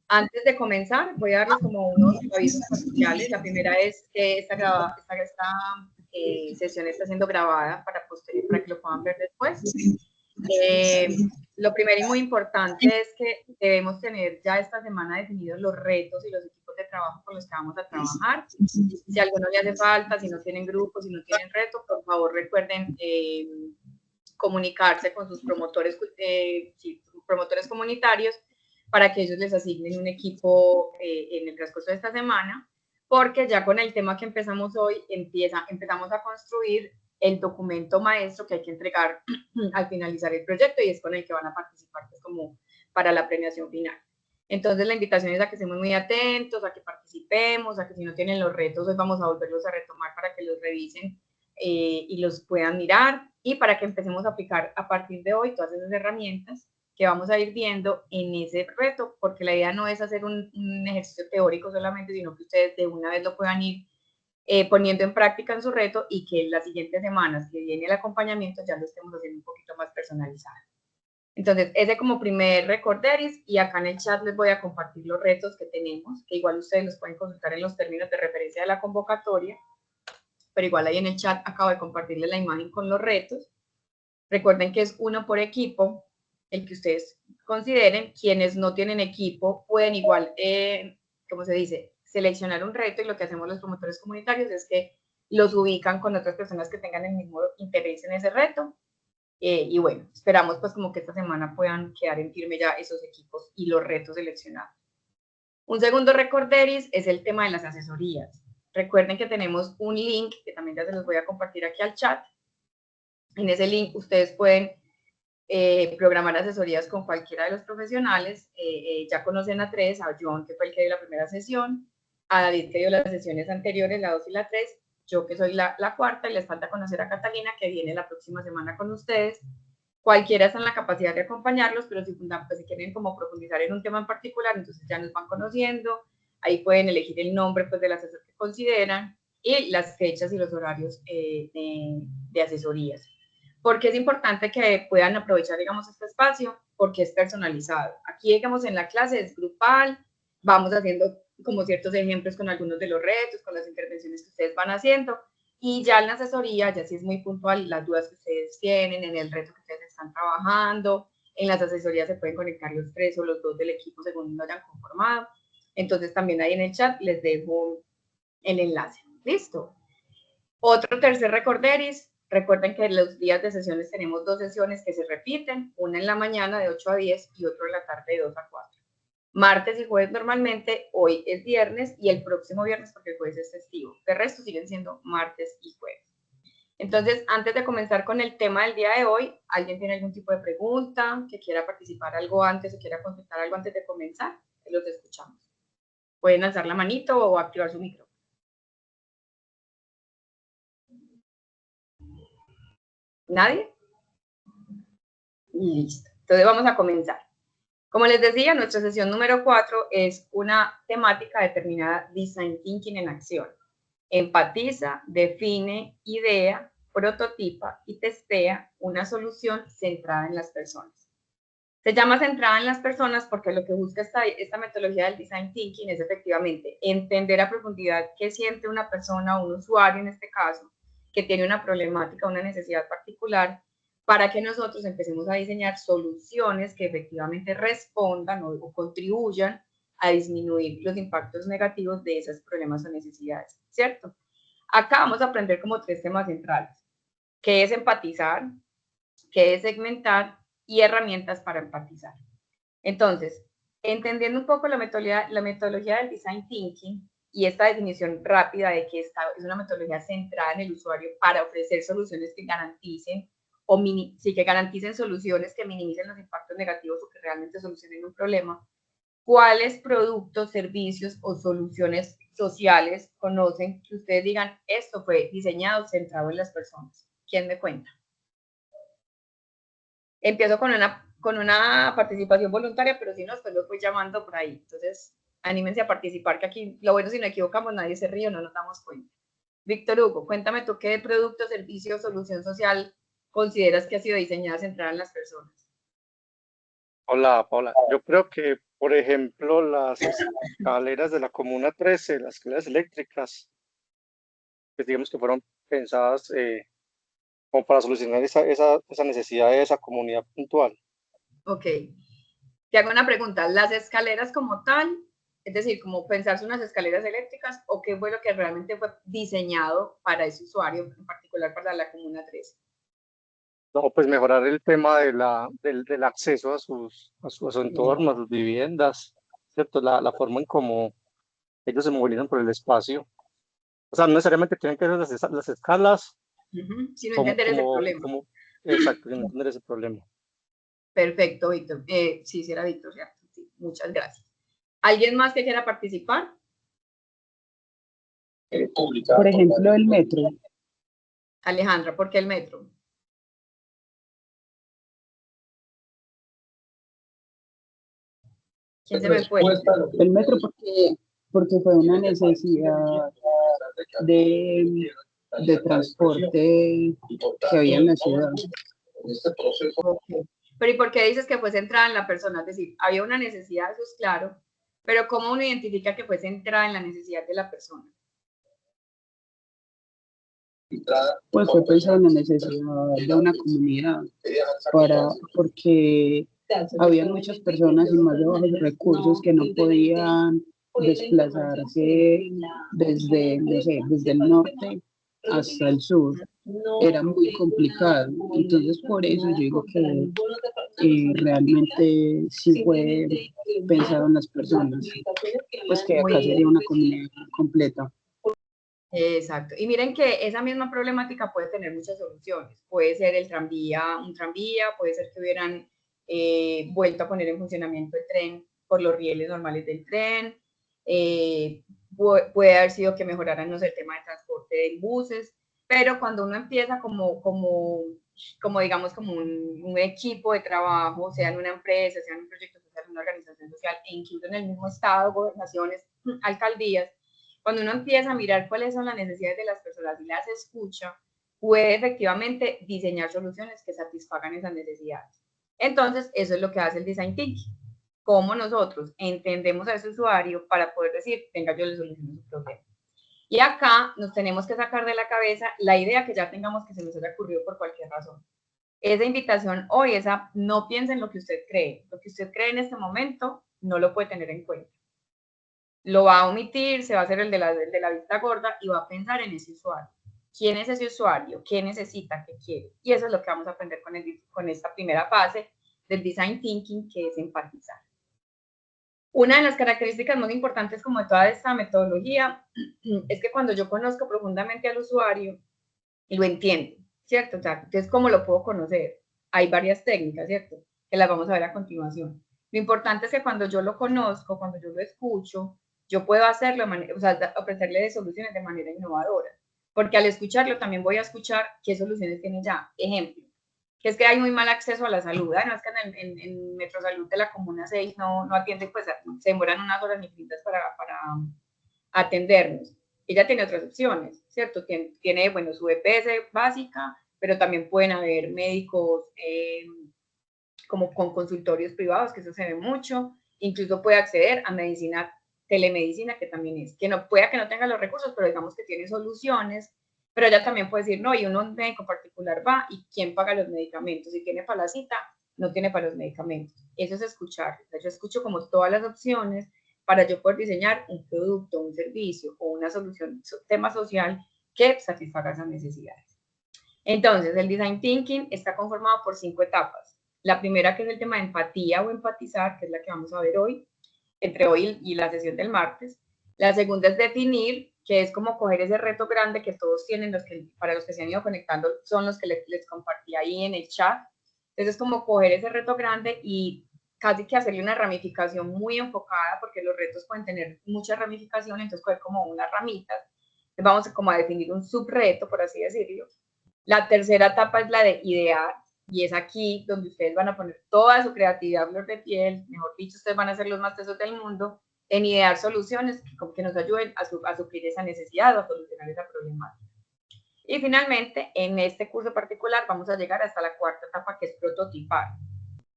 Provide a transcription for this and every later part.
Antes de comenzar, voy a darles como unos avisos parroquiales. La primera es que esta sesión está siendo grabada para que lo puedan ver después. Lo primero y muy importante es que debemos tener ya esta semana definidos los retos y los equipos de trabajo con los que vamos a trabajar. Si a alguno le hace falta, si no tienen grupos, si no tienen reto, por favor recuerden comunicarse con sus promotores, promotores comunitarios para que ellos les asignen un equipo en el transcurso de esta semana, porque ya con el tema que empezamos hoy, empezamos a construir el documento maestro que hay que entregar al finalizar el proyecto y es con el que van a participar pues, como para la premiación final. Entonces la invitación es a que estemos muy atentos, a que participemos, a que si no tienen los retos, hoy vamos a volverlos a retomar para que los revisen y los puedan mirar y para que empecemos a aplicar a partir de hoy todas esas herramientas que vamos a ir viendo en ese reto, porque la idea no es hacer un ejercicio teórico solamente, sino que ustedes de una vez lo puedan ir poniendo en práctica en su reto y que en las siguientes semanas que viene el acompañamiento ya lo estemos haciendo un poquito más personalizado. Entonces, ese como primer recorderis y acá en el chat les voy a compartir los retos que tenemos, que igual ustedes los pueden consultar en los términos de referencia de la convocatoria, pero igual ahí en el chat acabo de compartirles la imagen con los retos. Recuerden que es uno por equipo, el que ustedes consideren. Quienes no tienen equipo pueden igual, ¿cómo se dice? Seleccionar un reto y lo que hacemos los promotores comunitarios es que los ubican con otras personas que tengan el mismo interés en ese reto. Y bueno, esperamos pues como que esta semana puedan quedar en firme ya esos equipos y los retos seleccionados. Un segundo recorderis es el tema de las asesorías. Recuerden que tenemos un link que también ya se los voy a compartir aquí al chat. En ese link ustedes pueden programar asesorías con cualquiera de los profesionales. Ya conocen a tres, a John, que fue el que dio la primera sesión, a David, que dio las sesiones anteriores, la 2 y la 3, yo que soy la cuarta, y les falta conocer a Catalina, que viene la próxima semana con ustedes. Cualquiera está en la capacidad de acompañarlos, pero si quieren como profundizar en un tema en particular, entonces ya nos van conociendo, ahí pueden elegir el nombre pues, del asesor que consideran y las fechas y los horarios de asesorías. Porque es importante que puedan aprovechar, digamos, este espacio, porque es personalizado. Aquí, digamos, en la clase es grupal, vamos haciendo como ciertos ejemplos con algunos de los retos, con las intervenciones que ustedes van haciendo, y ya en la asesoría, ya sí es muy puntual las dudas que ustedes tienen, en el reto que ustedes están trabajando, en las asesorías se pueden conectar los tres o los dos del equipo según lo hayan conformado. Entonces también ahí en el chat les dejo el enlace. ¿Listo? Otro tercer recorderis, recuerden que los días de sesiones tenemos 2 sesiones que se repiten, una en la mañana de 8 a 10 y otra en la tarde de 2 a 4. Martes y jueves normalmente, hoy es viernes y el próximo viernes porque el jueves es festivo. De resto siguen siendo martes y jueves. Entonces, antes de comenzar con el tema del día de hoy, ¿alguien tiene algún tipo de pregunta, que quiera participar algo antes o quiera consultar algo antes de comenzar? Los escuchamos. Pueden alzar la manito o activar su micrófono. ¿Nadie? Listo. Entonces vamos a comenzar. Como les decía, nuestra sesión número 4 es una temática determinada Design Thinking en acción. Empatiza, define, idea, prototipa y testea una solución centrada en las personas. Se llama centrada en las personas porque lo que busca esta metodología del Design Thinking es efectivamente entender a profundidad qué siente una persona o un usuario en este caso, que tiene una problemática, una necesidad particular, para que nosotros empecemos a diseñar soluciones que efectivamente respondan o contribuyan a disminuir los impactos negativos de esos problemas o necesidades, ¿cierto? Acá vamos a aprender como 3 temas centrales, que es empatizar, que es segmentar y herramientas para empatizar. Entonces, entendiendo un poco la metodología del Design Thinking y esta definición rápida de que esta es una metodología centrada en el usuario para ofrecer soluciones que garanticen que garanticen soluciones que minimicen los impactos negativos o que realmente solucionen un problema. ¿Cuáles productos, servicios o soluciones sociales conocen que ustedes digan esto fue diseñado centrado en las personas? ¿Quién me cuenta? Empiezo con una participación voluntaria, pero si no, después los voy llamando por ahí. Entonces, anímense a participar, que aquí, lo bueno, si no equivocamos, nadie se ríe o no nos damos cuenta. Víctor Hugo, cuéntame tú qué producto, servicio o solución social consideras que ha sido diseñada centrada en las personas. Hola, Paula. Yo creo que Por ejemplo, las escaleras de la Comuna 13, las escaleras eléctricas, pues digamos que fueron pensadas como para solucionar esa necesidad de esa comunidad puntual. Ok. Te hago una pregunta. ¿Las escaleras como tal, es decir, como pensarse unas escaleras eléctricas, o qué fue lo que realmente fue diseñado para ese usuario, en particular para la Comuna 13? No, pues mejorar el tema del acceso a su entorno, a sus viviendas, ¿cierto? La forma en cómo ellos se movilizan por el espacio. O sea, no necesariamente tienen que ser las escalas Sino entender ese problema. exacto, sin entender ese problema. Perfecto, Víctor. Sí, sí era Víctor, ¿cierto? Sí, muchas gracias. ¿Alguien más que quiera participar? Por ejemplo, el metro. Alejandra, ¿por qué el metro? ¿Quién se me fue? El metro porque fue una necesidad de transporte que había en la ciudad. Okay. Pero ¿y por qué dices que fue centrada en la persona? Es decir, había una necesidad, eso es claro, pero ¿cómo uno identifica que fue centrada en la necesidad de la persona? Pues fue pensado en la necesidad de una comunidad, porque había muchas personas sin más de bajos recursos que no podían desplazarse desde, no sé, desde el norte hasta el sur. Era muy complicado. Entonces, por eso yo digo que realmente sí fue pensado en las personas, pues que acá sería una comunidad completa. Exacto. Y miren que esa misma problemática puede tener muchas soluciones. Puede ser el tranvía, un tranvía, puede ser que hubieran vuelto a poner en funcionamiento el tren por los rieles normales del tren. Puede haber sido que mejoraran, no sé, el tema de transporte de buses, pero cuando uno empieza como digamos, como un equipo de trabajo, sea en una empresa, sea en un proyecto social, una organización social, e incluso en el mismo estado, gobernaciones, alcaldías, cuando uno empieza a mirar cuáles son las necesidades de las personas y las escucha, puede efectivamente diseñar soluciones que satisfagan esas necesidades. Entonces, eso es lo que hace el design thinking. Cómo nosotros entendemos a ese usuario para poder decir, venga, yo le soluciono su problema. Y acá nos tenemos que sacar de la cabeza la idea que ya tengamos que se nos haya ocurrido por cualquier razón. Esa invitación hoy, no piense en lo que usted cree. Lo que usted cree en este momento no lo puede tener en cuenta. Lo va a omitir, se va a hacer el de la vista gorda y va a pensar en ese usuario. ¿Quién es ese usuario? ¿Qué necesita? ¿Qué quiere? Y eso es lo que vamos a aprender con esta primera fase del design thinking, que es empatizar. Una de las características más importantes como de toda esta metodología es que cuando yo conozco profundamente al usuario y lo entiendo, ¿cierto? O sea, entonces, ¿cómo lo puedo conocer? Hay varias técnicas, ¿cierto? Que las vamos a ver a continuación. Lo importante es que cuando yo lo conozco, cuando yo lo escucho, yo puedo hacerlo, o sea, ofrecerle soluciones de manera innovadora. Porque al escucharlo también voy a escuchar qué soluciones tiene ya. Ejemplo, que es que hay muy mal acceso a la salud. No es que en Metrosalud de la Comuna 6 no atienden, pues se demoran unas horas infinitas para atendernos. Ella tiene otras opciones, ¿cierto? Tiene bueno, su EPS básica, pero también pueden haber médicos como con consultorios privados, que eso se ve mucho. Incluso puede acceder a medicina, telemedicina, que también es, que no pueda que no tenga los recursos, pero digamos que tiene soluciones. Pero ella también puede decir, no, y uno un médico particular va, ¿y quién paga los medicamentos? Si tiene para la cita, no tiene para los medicamentos. Eso es escuchar. Yo escucho como todas las opciones para yo poder diseñar un producto, un servicio o una solución, un tema social que satisfaga esas necesidades. Entonces, el design thinking está conformado por 5 etapas. La primera, que es el tema de empatía o empatizar, que es la que vamos a ver hoy, entre hoy y la sesión del martes. La segunda es definir, que es como coger ese reto grande que todos tienen, para los que se han ido conectando, son los que les compartí ahí en el chat. Entonces, es como coger ese reto grande y casi que hacerle una ramificación muy enfocada, porque los retos pueden tener muchas ramificaciones, entonces coger como una ramita. Vamos como a definir un subreto, por así decirlo. La tercera etapa es la de idear, y es aquí donde ustedes van a poner toda su creatividad a flor de piel, mejor dicho, ustedes van a ser los más tesos del mundo en idear soluciones que nos ayuden a suplir esa necesidad o a solucionar esa problemática. Y finalmente, en este curso particular vamos a llegar hasta la cuarta etapa, que es prototipar.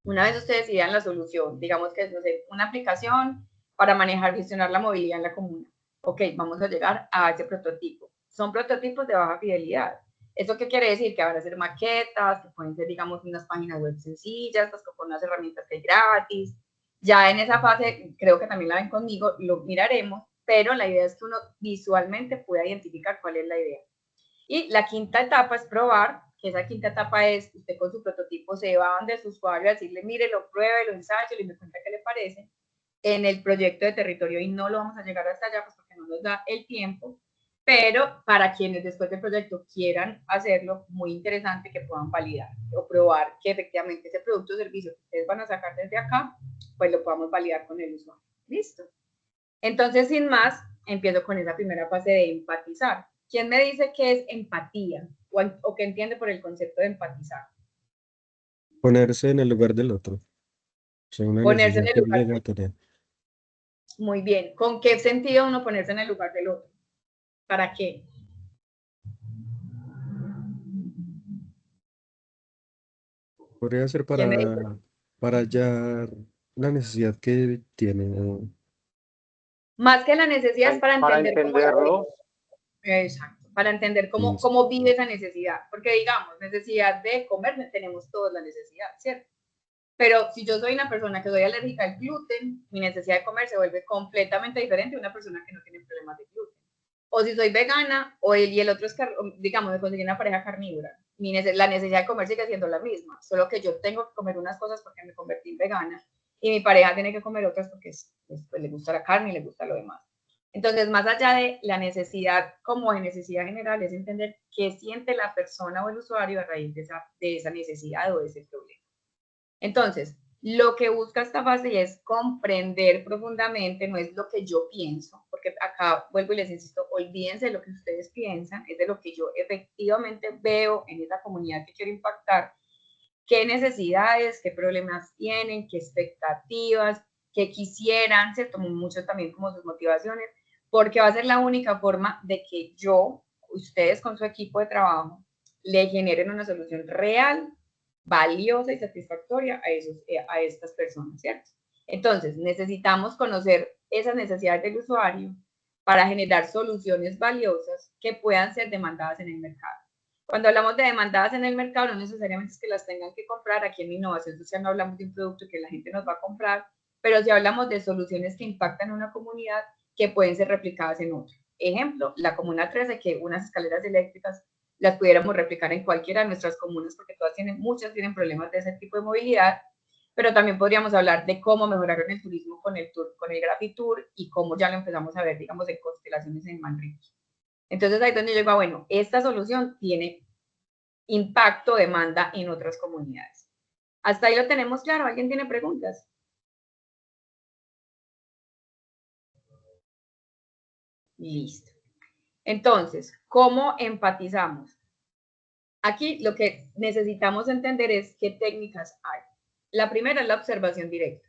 Una vez ustedes idean la solución, digamos que es, no sé, una aplicación para manejar, gestionar la movilidad en la comuna. Ok, vamos a llegar a ese prototipo. Son prototipos de baja fidelidad. ¿Eso qué quiere decir? Que van a ser maquetas, que pueden ser, digamos, unas páginas web sencillas, pues con unas herramientas que hay gratis. Ya en esa fase, creo que también la ven conmigo, lo miraremos, pero la idea es que uno visualmente pueda identificar cuál es la idea. Y la quinta etapa es probar, que esa quinta etapa es, usted con su prototipo se va donde su usuario a decirle, mire, lo pruebe, lo ensayo, y me cuenta qué le parece. En el proyecto de territorio, y no lo vamos a llegar hasta allá, pues porque no nos da el tiempo, pero para quienes después del proyecto quieran hacerlo, muy interesante que puedan validar o probar que efectivamente ese producto o servicio que ustedes van a sacar desde acá, pues lo podamos validar con el usuario. ¿Listo? Entonces, sin más, empiezo con esa primera fase de empatizar. ¿Quién me dice qué es empatía o qué entiende por el concepto de empatizar? Ponerse en el lugar del otro. O sea, una Ponerse en necesidad el que lugar. llega a tener. Muy bien. ¿Con qué sentido uno ponerse en el lugar del otro? ¿Para qué? Podría ser ¿Quién me dice? para hallar la necesidad que tiene. Más que la necesidad es para Para entender cómo la vive. entenderlo, Exacto. Para entender Mm, cómo vive esa necesidad. Porque digamos, necesidad de comer, tenemos todos la necesidad, ¿cierto? Pero si yo soy una persona que soy alérgica al gluten, mi necesidad de comer se vuelve completamente diferente a una persona que no tiene problemas de gluten. O si soy vegana, y el otro es, digamos, me conseguí una pareja carnívora, la necesidad de comer sigue siendo la misma, solo que yo tengo que comer unas cosas porque me convertí en vegana y mi pareja tiene que comer otras porque pues, le gusta la carne y le gusta lo demás. Entonces, más allá de la necesidad como de necesidad general, es entender qué siente la persona o el usuario a raíz de esa necesidad o de ese problema. Entonces, lo que busca esta fase es comprender profundamente, no es lo que yo pienso, porque acá vuelvo y les insisto, olvídense de lo que ustedes piensan, es de lo que yo efectivamente veo en esa comunidad que quiero impactar, qué necesidades, qué problemas tienen, qué expectativas, qué quisieran, ¿cierto? Mucho también como sus motivaciones, porque va a ser la única forma de que yo, ustedes con su equipo de trabajo, le generen una solución real, valiosa y satisfactoria a estas personas, ¿cierto? Entonces, necesitamos conocer esas necesidades del usuario para generar soluciones valiosas que puedan ser demandadas en el mercado. Cuando hablamos de demandadas en el mercado, no necesariamente es que las tengan que comprar. Aquí en innovación social no hablamos de un producto que la gente nos va a comprar, pero sí hablamos de soluciones que impactan en una comunidad que pueden ser replicadas en otra. Ejemplo, la Comuna 13, que unas escaleras eléctricas las pudiéramos replicar en cualquiera de nuestras comunas, porque muchas tienen problemas de ese tipo de movilidad, pero también podríamos hablar de cómo mejoraron el turismo con el Grafitour y cómo ya lo empezamos a ver, digamos, en constelaciones en Manrique. Entonces ahí es donde yo digo, bueno, esta solución tiene impacto, demanda en otras comunidades. Hasta ahí lo tenemos claro. ¿Alguien tiene preguntas? Listo. Entonces, ¿cómo empatizamos? Aquí lo que necesitamos entender es qué técnicas hay. La primera es la observación directa.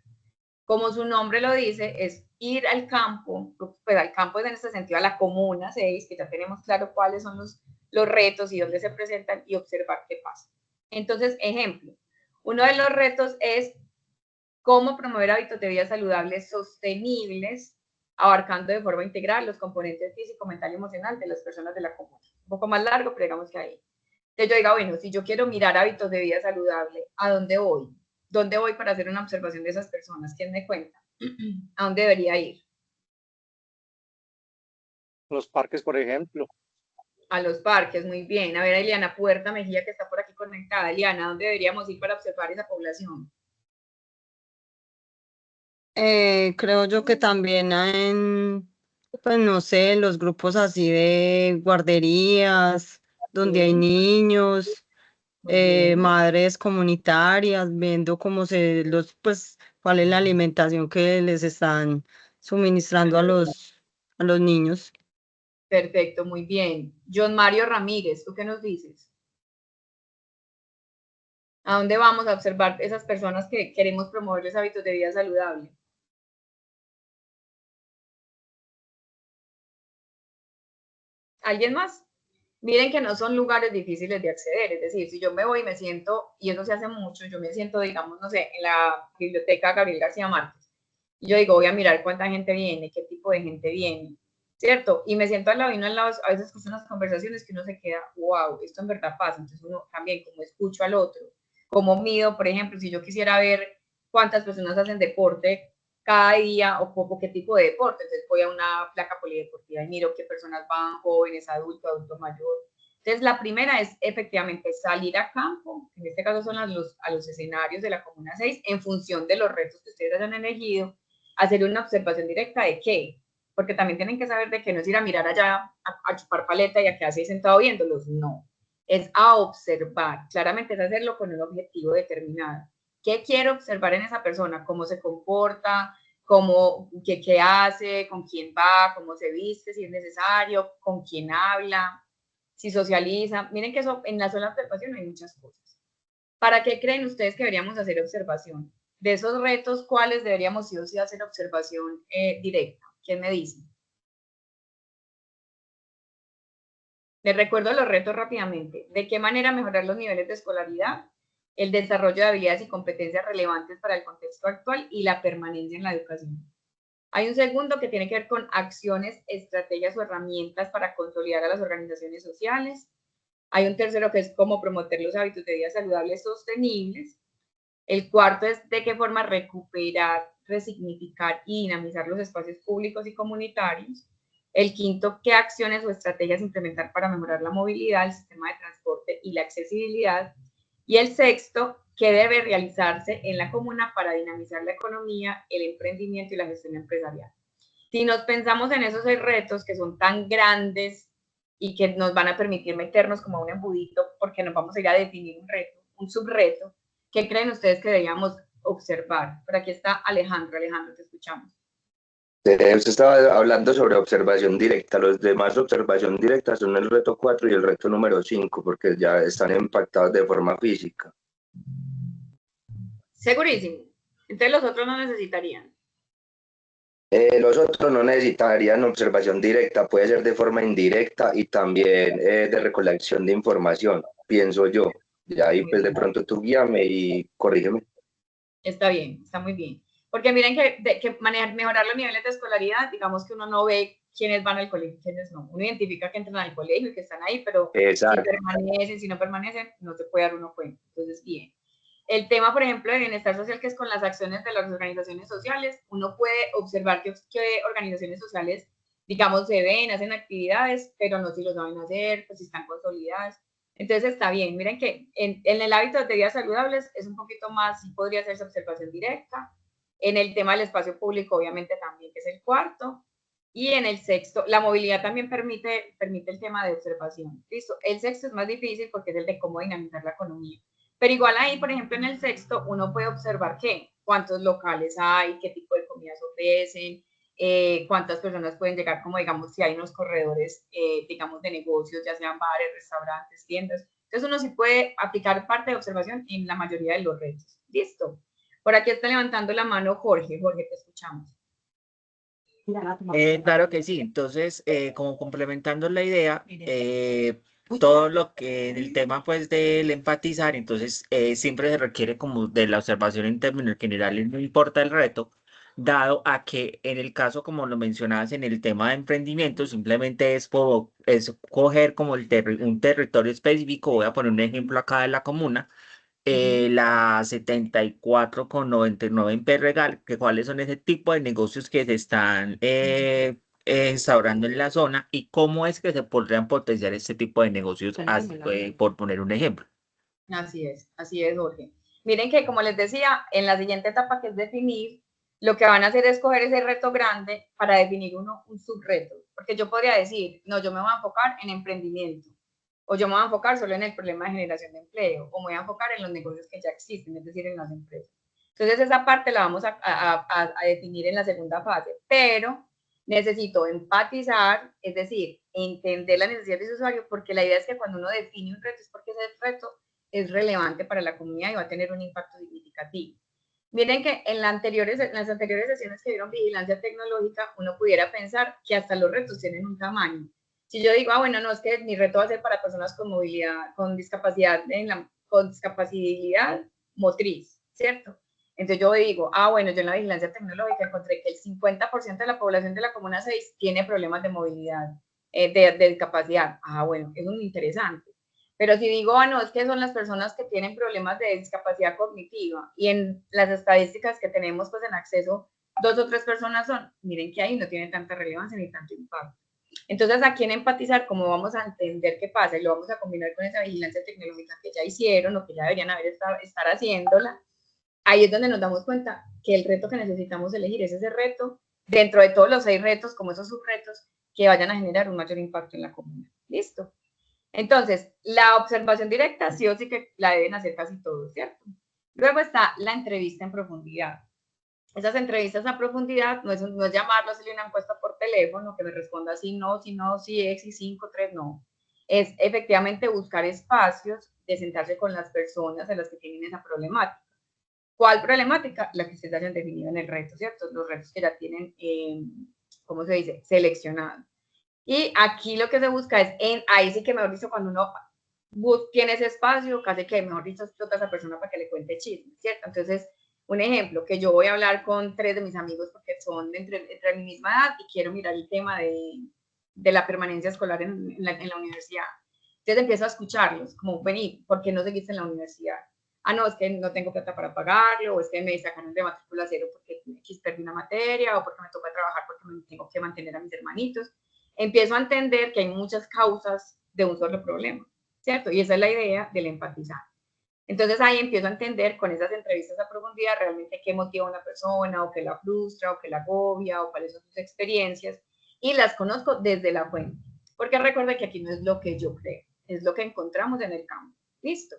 Como su nombre lo dice, es ir al campo, pues al campo en este sentido a la comuna 6, que ya tenemos claro cuáles son los retos y dónde se presentan y observar qué pasa. Entonces, ejemplo, uno de los retos es cómo promover hábitos de vida saludables sostenibles, abarcando de forma integral los componentes físico, mental y emocional de las personas de la comuna. Un poco más largo, pero digamos que ahí. Entonces yo diga, bueno, si yo quiero mirar hábitos de vida saludable, ¿a dónde voy? ¿Dónde voy para hacer una observación de esas personas? ¿Quién me cuenta? ¿A dónde debería ir? los parques, por ejemplo. A los parques, muy bien. A ver, a Eliana Puerta Mejía, que está por aquí conectada. Eliana, ¿a dónde deberíamos ir para observar esa población? Creo yo que también pues no sé, los grupos así de guarderías, donde hay Sí, niños, muy bien. madres comunitarias, viendo pues, cuál es la alimentación que les están suministrando a los niños. Perfecto, muy bien. John Mario Ramírez, ¿tú qué nos dices? ¿A dónde vamos a observar esas personas que queremos promoverles hábitos de vida saludable? ¿Alguien más? Miren que no son lugares difíciles de acceder, es decir, si yo me voy y me siento, y eso se hace mucho, yo me siento, digamos, no sé, en la biblioteca Gabriel García Márquez, y yo digo, voy a mirar cuánta gente viene, qué tipo de gente viene, ¿cierto? Y me siento al lado y no al lado, a veces escucho unas conversaciones que uno se queda, wow, esto en verdad pasa, entonces uno también, como escucho al otro, como mido, por ejemplo, si yo quisiera ver cuántas personas hacen deporte cada día o qué tipo de deporte. Entonces voy a una placa polideportiva y miro qué personas van, jóvenes, adultos, adulto mayor. Entonces la primera es efectivamente salir a campo, en este caso son a los escenarios de la Comuna 6, en función de los retos que ustedes hayan elegido, hacer una observación directa de qué, porque también tienen que saber de que no es ir a mirar allá a chupar paleta y a quedarse ahí sentado viéndolos, no, es a observar, claramente es hacerlo con un objetivo determinado. ¿Qué quiero observar en esa persona? ¿Cómo se comporta? ¿Qué hace? ¿Con quién va? ¿Cómo se viste? Si es necesario, ¿con quién habla? Si socializa. Miren que eso en la sola observación hay muchas cosas. ¿Para qué creen ustedes que deberíamos hacer observación? De esos retos, ¿cuáles deberíamos sí o sí hacer observación directa? ¿Quién me dice? Les recuerdo los retos rápidamente. ¿De qué manera mejorar los niveles de escolaridad? El desarrollo de habilidades y competencias relevantes para el contexto actual y la permanencia en la educación. Hay un segundo que tiene que ver con acciones, estrategias o herramientas para consolidar a las organizaciones sociales. Hay un tercero que es cómo promover los hábitos de vida saludables sostenibles. El cuarto es de qué forma recuperar, resignificar y dinamizar los espacios públicos y comunitarios. El quinto, qué acciones o estrategias implementar para mejorar la movilidad, el sistema de transporte y la accesibilidad. Y el sexto, qué debe realizarse en la comuna para dinamizar la economía, el emprendimiento y la gestión empresarial. Si nos pensamos en esos 6 retos que son tan grandes y que nos van a permitir meternos como a un embudito, porque nos vamos a ir a definir un reto, un subreto, ¿qué creen ustedes que deberíamos observar? Por aquí está Alejandro. Alejandro, te escuchamos. Usted estaba hablando sobre observación directa. Los demás observación directa son el reto 4 y el reto número 5, porque ya están impactados de forma física. Segurísimo. Entonces los otros no necesitarían. Los otros no necesitarían observación directa, puede ser de forma indirecta y también de recolección de información, pienso yo. Y ahí pues de pronto tú guíame y corrígeme. Está bien, está muy bien. Porque miren que mejorar los niveles de escolaridad, digamos que uno no ve quiénes van al colegio y quiénes no. Uno identifica que entran al colegio y que están ahí, pero Exacto. si permanecen, si no permanecen, no se puede dar uno cuenta. Entonces, bien. El tema, por ejemplo, de bienestar social, que es con las acciones de las organizaciones sociales, uno puede observar qué organizaciones sociales, digamos, se ven, hacen actividades, pero no si lo saben hacer, pues si están consolidadas. Entonces está bien. Miren que en el hábito de vidas saludables es un poquito más, sí podría hacerse observación directa. En el tema del espacio público, obviamente también, que es el cuarto. Y en el sexto, la movilidad también permite el tema de observación. ¿Listo? El sexto es más difícil porque es el de cómo dinamizar la economía. Pero igual ahí, por ejemplo, en el sexto, uno puede observar qué, cuántos locales hay, qué tipo de comidas ofrecen, cuántas personas pueden llegar, como digamos, si hay unos corredores, digamos, de negocios, ya sean bares, restaurantes, tiendas. Entonces uno sí puede aplicar parte de observación en la mayoría de los retos. Listo. Por aquí está levantando la mano Jorge. Jorge, te escuchamos. Claro que sí. Entonces, como complementando la idea, todo lo que el tema pues del empatizar, entonces siempre se requiere como de la observación en términos generales, no importa el reto, dado a que en el caso, como lo mencionabas en el tema de emprendimiento, simplemente es coger como un territorio específico. Voy a poner un ejemplo acá de la comuna, la 74,99 en Perregal, que cuáles son ese tipo de negocios que se están instaurando en la zona y cómo es que se podrían potenciar este tipo de negocios, por poner un ejemplo. Así es, Jorge. Miren que, como les decía, en la siguiente etapa, que es definir, lo que van a hacer es coger ese reto grande para definir un subreto. Porque yo podría decir, no, yo me voy a enfocar en emprendimiento, o yo me voy a enfocar solo en el problema de generación de empleo, o me voy a enfocar en los negocios que ya existen, es decir, en las empresas. Entonces, esa parte la vamos a definir en la segunda fase, pero necesito empatizar, es decir, entender la necesidad de ese usuario, porque la idea es que cuando uno define un reto es porque ese reto es relevante para la comunidad y va a tener un impacto significativo. Miren que en las anteriores sesiones que vieron vigilancia tecnológica, uno pudiera pensar que hasta los retos tienen un tamaño. Si yo digo, bueno, no, es que mi reto va a ser para personas con movilidad, con discapacidad, con discapacidad motriz, ¿cierto? Entonces yo digo, bueno, yo en la vigilancia tecnológica encontré que el 50% de la población de la Comuna 6 tiene problemas de movilidad, de discapacidad. Bueno, eso es muy interesante. Pero si digo, no, es que son las personas que tienen problemas de discapacidad cognitiva y en las estadísticas que tenemos pues en acceso, 2 o 3 personas son, miren que ahí no tiene tanta relevancia ni tanto impacto. Entonces, aquí en empatizar, cómo vamos a entender qué pasa y lo vamos a combinar con esa vigilancia tecnológica que ya hicieron o que ya deberían estar haciéndola, ahí es donde nos damos cuenta que el reto que necesitamos elegir es ese reto, dentro de todos los 6 retos, como esos subretos, que vayan a generar un mayor impacto en la comuna. ¿Listo? Entonces, la observación directa sí o sí que la deben hacer casi todos, ¿cierto? Luego está la entrevista en profundidad. Esas entrevistas a profundidad no es llamarlo, hacerle una encuesta por teléfono, que me responda si no, si ex, si 5, 3, no. Es efectivamente buscar espacios de sentarse con las personas en las que tienen esa problemática. ¿Cuál problemática? La que ustedes hayan definido en el reto, ¿cierto? Los retos que ya tienen, ¿cómo se dice? Seleccionados. Y aquí lo que se busca es, ahí sí que mejor dicho, cuando uno tiene ese espacio, casi que mejor dicho, explota a esa persona para que le cuente chismes, ¿cierto? Entonces, un ejemplo, que yo voy a hablar con 3 de mis amigos porque son entre mi misma edad y quiero mirar el tema de la permanencia escolar en la universidad. Entonces empiezo a escucharlos, como, vení, ¿por qué no seguiste en la universidad? No, es que no tengo plata para pagarlo, o es que me sacaron de matrícula cero porque perdí una materia, o porque me toca trabajar porque me tengo que mantener a mis hermanitos. Empiezo a entender que hay muchas causas de un solo problema, ¿cierto? Y esa es la idea del empatizar. Entonces ahí empiezo a entender con esas entrevistas a profundidad realmente qué motiva a una persona, o qué la frustra, o qué la agobia, o cuáles son sus experiencias, y las conozco desde la fuente. Porque recuerda que aquí no es lo que yo creo, es lo que encontramos en el campo. ¿Listo?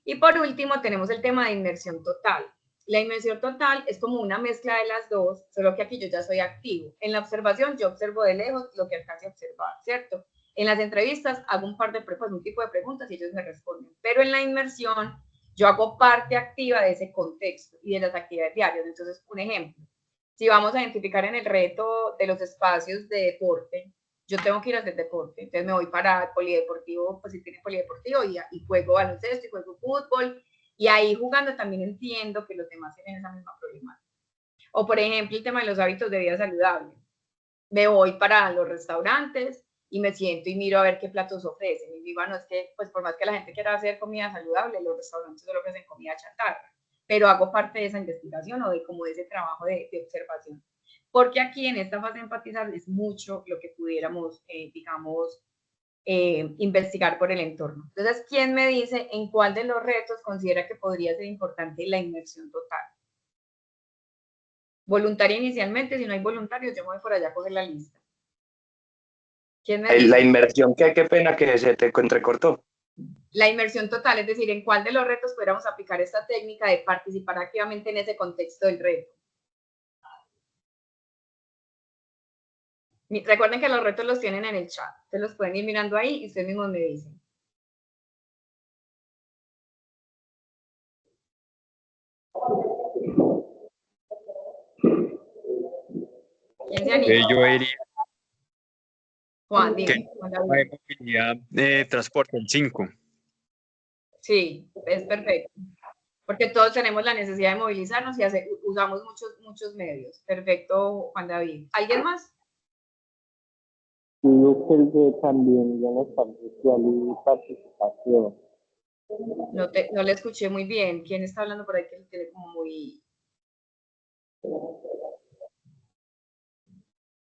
Y por último tenemos el tema de inmersión total. La inmersión total es como una mezcla de las dos, solo que aquí yo ya soy activo. En la observación yo observo de lejos lo que alcance a observar, ¿cierto? En las entrevistas hago un tipo de preguntas y ellos me responden. Pero en la inmersión yo hago parte activa de ese contexto y de las actividades diarias. Entonces, un ejemplo, si vamos a identificar en el reto de los espacios de deporte, yo tengo que ir a hacer deporte, entonces me voy para el polideportivo, pues si tiene polideportivo, y juego baloncesto y juego fútbol, y ahí jugando también entiendo que los demás tienen esa misma problemática. O por ejemplo, el tema de los hábitos de vida saludable. Me voy para los restaurantes y me siento y miro a ver qué platos ofrecen. Y digo, no, es que, pues por más que la gente quiera hacer comida saludable, los restaurantes solo ofrecen comida chatarra, pero hago parte de esa investigación o de como de ese trabajo de observación. Porque aquí en esta fase de empatizar es mucho lo que pudiéramos, digamos, investigar por el entorno. Entonces, ¿quién me dice en cuál de los retos considera que podría ser importante la inmersión total? Voluntaria inicialmente, si no hay voluntarios, yo me voy por allá a coger la lista. ¿Quién me dice? La inversión, qué pena que se te entrecortó. La inmersión total, es decir, en cuál de los retos pudiéramos aplicar esta técnica de participar activamente en ese contexto del reto. Recuerden que los retos los tienen en el chat, ustedes los pueden ir mirando ahí y ustedes mismos me dicen. ¿Quién se anima? Yo diría Juan, que dime. hay movilidad de transporte, el 5. Sí, es perfecto. Porque todos tenemos la necesidad de movilizarnos y usamos muchos medios. Perfecto, Juan David. ¿Alguien más? Digo que el de también bienestar social y participación. No le escuché muy bien. ¿Quién está hablando por ahí que tiene como muy...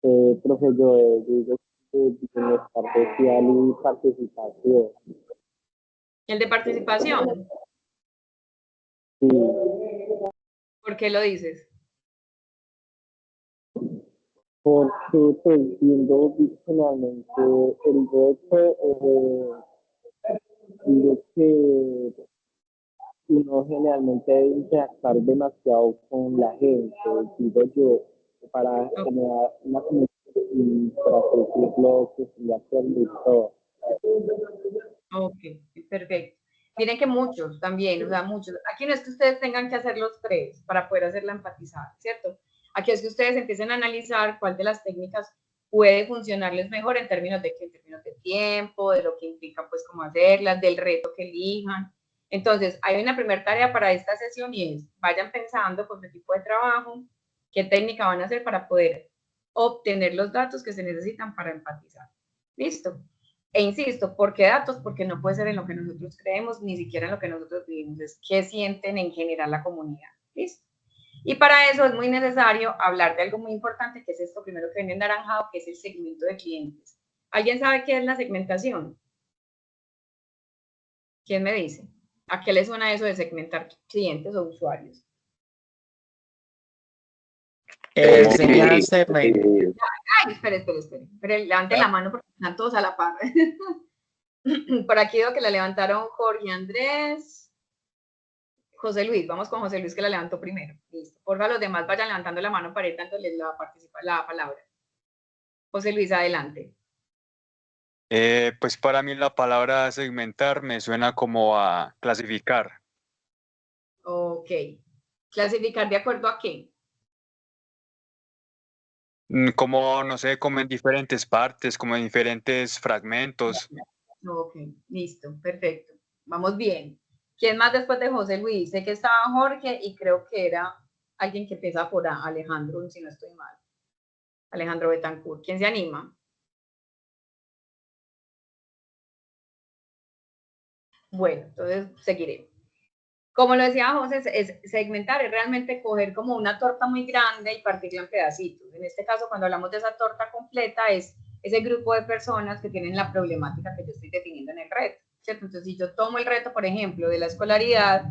Profe, yo digo que bienestar social y participación. ¿El de participación? Sí. ¿Por qué lo dices? Porque pues viendo generalmente el reto, digo que uno generalmente debe interactuar demasiado con la gente, digo yo, para generar una comunicación y para decirlo que se le hace el todo. Ok, perfecto. Miren que muchos también, o sea, muchos. Aquí no es que ustedes tengan que hacer los 3 para poder hacerla empatizar, ¿cierto? Aquí es que ustedes empiecen a analizar cuál de las técnicas puede funcionarles mejor en términos de tiempo, de lo que implica pues cómo hacerlas, del reto que elijan. Entonces, hay una primera tarea para esta sesión y es, vayan pensando con qué tipo de trabajo, qué técnica van a hacer para poder obtener los datos que se necesitan para empatizar. ¿Listo? E insisto, ¿por qué datos? Porque no puede ser en lo que nosotros creemos, ni siquiera en lo que nosotros vivimos, es qué sienten en general la comunidad. ¿Listo? Y para eso es muy necesario hablar de algo muy importante, que es esto primero que viene en naranjado, que es el segmento de clientes. ¿Alguien sabe qué es la segmentación? ¿Quién me dice? ¿A qué le suena eso de segmentar clientes o usuarios? Sería segmento. Ay, espere. Levanten la mano porque están todos a la par. Por aquí veo que la levantaron Jorge Andrés. José Luis, vamos con José Luis que la levantó primero. Listo. Porfa, los demás vayan levantando la mano para ir dándoles la palabra. José Luis, adelante. Pues para mí la palabra segmentar me suena como a clasificar. Ok. ¿Clasificar de acuerdo a qué? Como, no sé, como en diferentes partes, como en diferentes fragmentos. Ok, listo, perfecto. Vamos bien. ¿Quién más después de José Luis? Sé que estaba Jorge y creo que era alguien que empieza por A, Alejandro, si no estoy mal. Alejandro Betancourt. ¿Quién se anima? Bueno, entonces seguiré. Como lo decía José, es segmentar, es realmente coger como una torta muy grande y partirla en pedacitos. En este caso, cuando hablamos de esa torta completa, es ese grupo de personas que tienen la problemática que yo estoy definiendo en el reto, ¿cierto? Entonces, si yo tomo el reto, por ejemplo, de la escolaridad,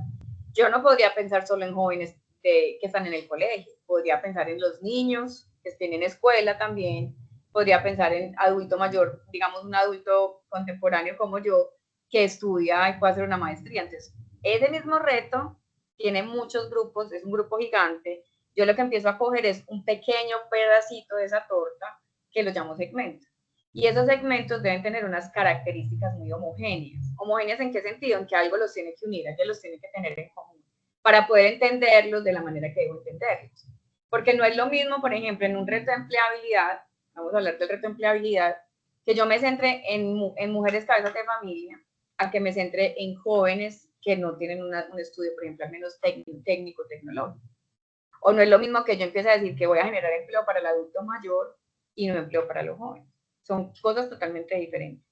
yo no podría pensar solo en jóvenes que están en el colegio, podría pensar en los niños que estén en escuela también, podría pensar en adulto mayor, digamos un adulto contemporáneo como yo, que estudia y puede hacer una maestría. Entonces, ese mismo reto tiene muchos grupos, es un grupo gigante. Yo lo que empiezo a coger es un pequeño pedacito de esa torta que lo llamo segmento. Y esos segmentos deben tener unas características muy homogéneas. ¿Homogéneas en qué sentido? En que algo los tiene que unir, algo los tiene que tener en común para poder entenderlos de la manera que debo entenderlos. Porque no es lo mismo, por ejemplo, en un reto de empleabilidad, vamos a hablar del reto de empleabilidad, que yo me centre en mujeres cabezas de familia, a que me centre en jóvenes que no tienen un estudio, por ejemplo, al menos técnico, tecnológico. O no es lo mismo que yo empiece a decir que voy a generar empleo para el adulto mayor y no empleo para los jóvenes. Son cosas totalmente diferentes.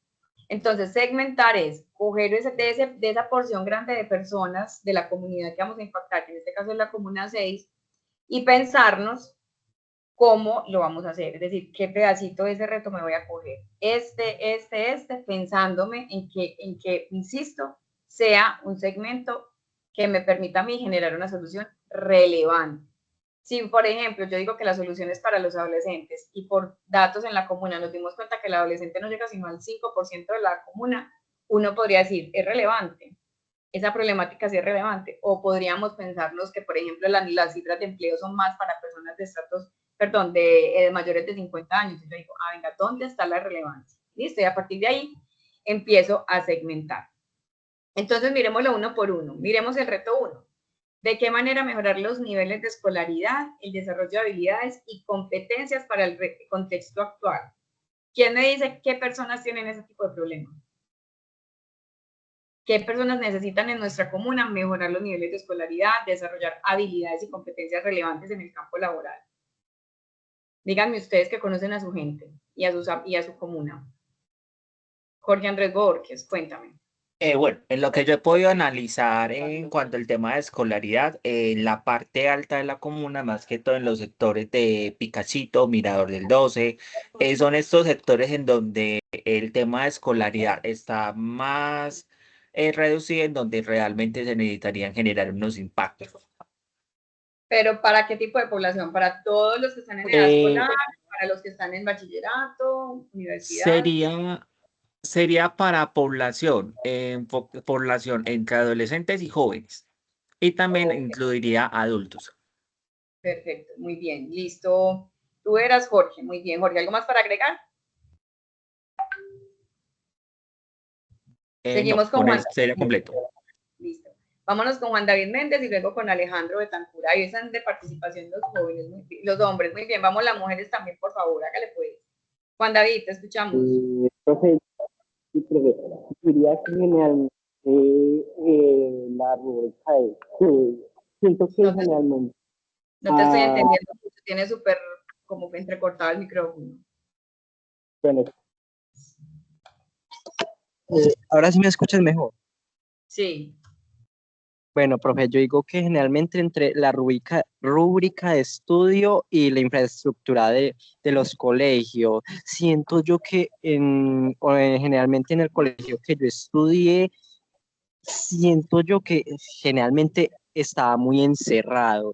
Entonces, segmentar es coger de esa porción grande de personas de la comunidad que vamos a impactar, que en este caso es la Comuna 6, y pensarnos cómo lo vamos a hacer, es decir, qué pedacito de ese reto me voy a coger, pensándome en que, insisto, sea un segmento que me permita a mí generar una solución relevante. Si, por ejemplo, yo digo que la solución es para los adolescentes y por datos en la comuna nos dimos cuenta que el adolescente no llega sino al 5% de la comuna, uno podría decir, es relevante, esa problemática sí es relevante. O podríamos pensarnos que, por ejemplo, las cifras de empleo son más para personas de estratos, perdón, de mayores de 50 años. Y yo digo, venga, ¿dónde está la relevancia? Listo, y a partir de ahí empiezo a segmentar. Entonces, miremoslo uno por uno. Miremos el reto 1. ¿De qué manera mejorar los niveles de escolaridad, el desarrollo de habilidades y competencias para el contexto actual? ¿Quién me dice qué personas tienen ese tipo de problemas? ¿Qué personas necesitan en nuestra comuna mejorar los niveles de escolaridad, desarrollar habilidades y competencias relevantes en el campo laboral? Díganme ustedes que conocen a su gente y a su comuna. Jorge Andrés Borges, cuéntame. Bueno, en lo que yo he podido analizar en cuanto al tema de escolaridad, en la parte alta de la comuna, más que todo en los sectores de Picachito, Mirador del 12, son estos sectores en donde el tema de escolaridad está más reducido, en donde realmente se necesitarían generar unos impactos. ¿Pero para qué tipo de población? ¿Para todos los que están en edad escolar? ¿Para los que están en bachillerato, universidad? Sería para población, población entre adolescentes y jóvenes. Y también incluiría adultos. Perfecto, muy bien, listo. Tú eras Jorge, muy bien. Jorge, ¿algo más para agregar? Seguimos con Juan. Sería completo. Listo. Vámonos con Juan David Méndez y luego con Alejandro Betancur. Ahí están de participación los jóvenes, los hombres. Muy bien, vamos las mujeres también, por favor, hágale pues. Juan David, te escuchamos. Profe, sí, profe, diría que generalmente la rúbrica es, siento que No te, generalmente, no te estoy entendiendo, tiene súper como que entrecortado el micrófono. bueno, ahora sí me escuchas mejor. Sí. Bueno, profe, yo digo que generalmente entre la rúbrica de estudio y la infraestructura de los colegios, siento yo que generalmente en el colegio que yo estudié, siento yo que generalmente estaba muy encerrado,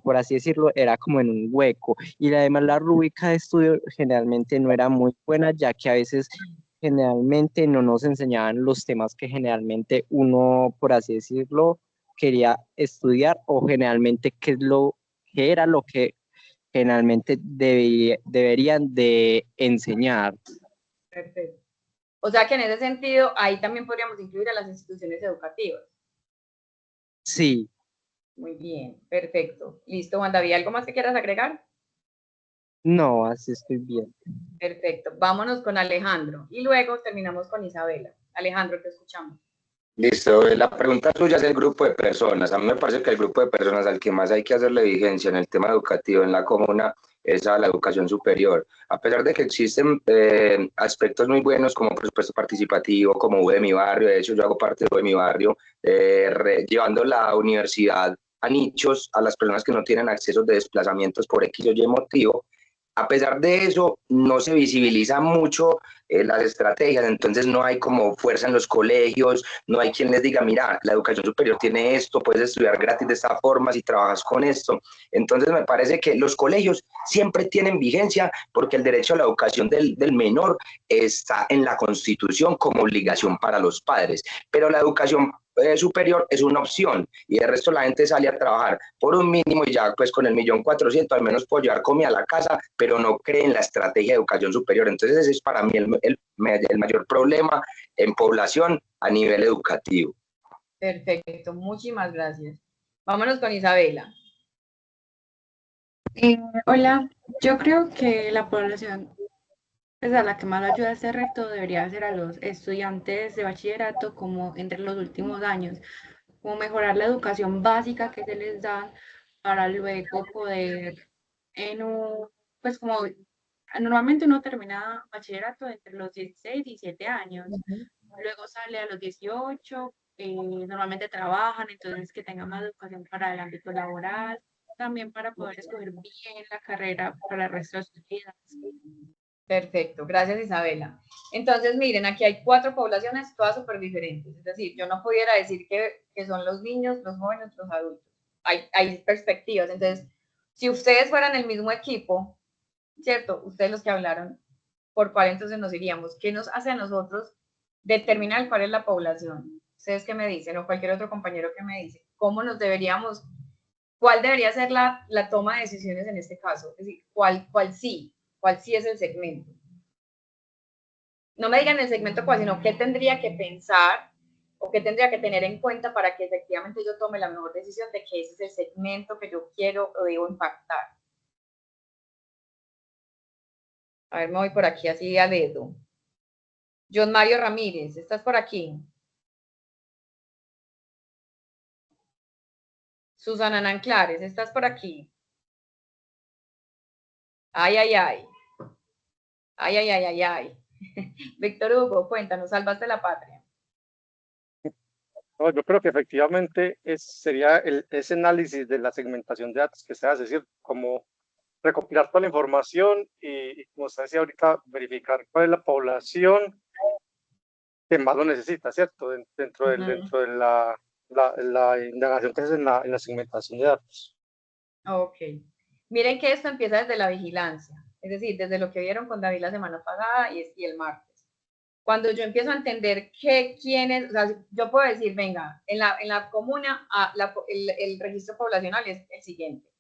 por así decirlo, era como en un hueco. Y además la rúbrica de estudio generalmente no era muy buena, ya que a veces generalmente no nos enseñaban los temas que generalmente uno, por así decirlo, quería estudiar o generalmente qué era lo que generalmente deberían de enseñar. Perfecto. O sea que en ese sentido, ahí también podríamos incluir a las instituciones educativas. Sí. Muy bien, perfecto. Listo, Juan David, ¿algo más que quieras agregar? No, así estoy bien. Perfecto, vámonos con Alejandro y luego terminamos con Isabela. Alejandro, te escuchamos. Listo, la pregunta suya es el grupo de personas. A mí me parece que el grupo de personas al que más hay que hacerle vigencia en el tema educativo en la comuna es a la educación superior. A pesar de que existen aspectos muy buenos como presupuesto participativo, como U de mi barrio, de hecho yo hago parte de U de mi barrio, llevando la universidad a nichos, a las personas que no tienen acceso de desplazamientos por X o Y motivo. A pesar de eso, no se visibiliza mucho las estrategias, entonces no hay como fuerza en los colegios, no hay quien les diga, mira, la educación superior tiene esto, puedes estudiar gratis de esta forma si trabajas con esto. Entonces me parece que los colegios siempre tienen vigencia porque el derecho a la educación del menor está en la Constitución como obligación para los padres, pero la educación superior es una opción y el resto la gente sale a trabajar por un mínimo y ya pues con el 1.400.000 al menos puedo llevar comida a la casa, pero no cree en la estrategia de educación superior. Entonces ese es para mí el mayor problema en población a nivel educativo. Perfecto, muchísimas gracias. Vámonos con Isabela. Hola, yo creo que la población pues, a la que más ayuda este reto debería ser a los estudiantes de bachillerato como entre los últimos años, como mejorar la educación básica que se les da para luego poder pues como normalmente uno termina bachillerato entre los 16 y 17 años, luego sale a los 18, normalmente trabajan, entonces que tengan más educación para el ámbito laboral, también para poder escoger bien la carrera para el resto de sus vidas. Perfecto, gracias Isabela. Entonces, miren, aquí hay 4 poblaciones, todas súper diferentes. Es decir, yo no pudiera decir que son los niños, los jóvenes, los adultos. Hay perspectivas. Entonces, si ustedes fueran el mismo equipo, ¿cierto? Ustedes los que hablaron, ¿por cuál entonces nos iríamos? ¿Qué nos hace a nosotros determinar cuál es la población? ¿Ustedes qué me dicen? O cualquier otro compañero que me dice. ¿Cómo nos deberíamos, cuál debería ser la toma de decisiones en este caso? Es decir, ¿cuál sí es el segmento? No me digan el segmento cuál, sino qué tendría que pensar o qué tendría que tener en cuenta para que efectivamente yo tome la mejor decisión de que ese es el segmento que yo quiero o debo impactar. A ver, me voy por aquí así a dedo. John Mario Ramírez, ¿estás por aquí? Susana Nanclares, ¿estás por aquí? Ay, ay, ay. Ay, ay, ay, ay, ay. Víctor Hugo, cuéntanos, salvaste la patria. No, yo creo que efectivamente sería ese análisis de la segmentación de datos que se hace, es decir, como recopilar toda la información y como usted decía ahorita, verificar cuál es la población que más lo necesita, ¿cierto? Dentro de la indagación que se hace en la segmentación de datos. Ok. Miren que esto empieza desde la vigilancia, es decir, desde lo que vieron con David la semana pasada y el martes. Cuando yo empiezo a entender quiénes, o sea, yo puedo decir, venga, en la comuna el registro poblacional es el siguiente.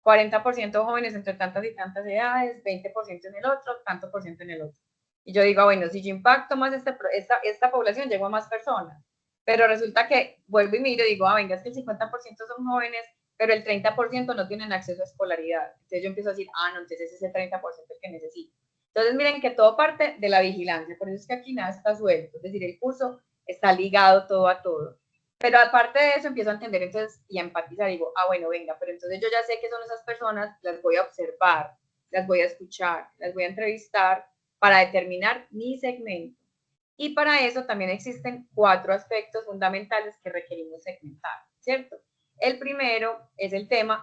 40% jóvenes entre tantas y tantas edades, 20% en el otro, tanto por ciento en el otro. Y yo digo, bueno, si yo impacto más esta población, llego a más personas. Pero resulta que vuelvo y miro y digo, venga, es que el 50% son jóvenes, pero el 30% no tienen acceso a escolaridad. Entonces yo empiezo a decir, no, entonces ese es el 30% el que necesito. Entonces, miren que todo parte de la vigilancia, por eso es que aquí nada está suelto, es decir, el curso está ligado todo a todo. Pero aparte de eso, empiezo a entender entonces y a empatizar, digo, bueno, venga, pero entonces yo ya sé que son esas personas, las voy a observar, las voy a escuchar, las voy a entrevistar para determinar mi segmento. Y para eso también existen 4 aspectos fundamentales que requerimos segmentar, ¿cierto? El primero es el tema,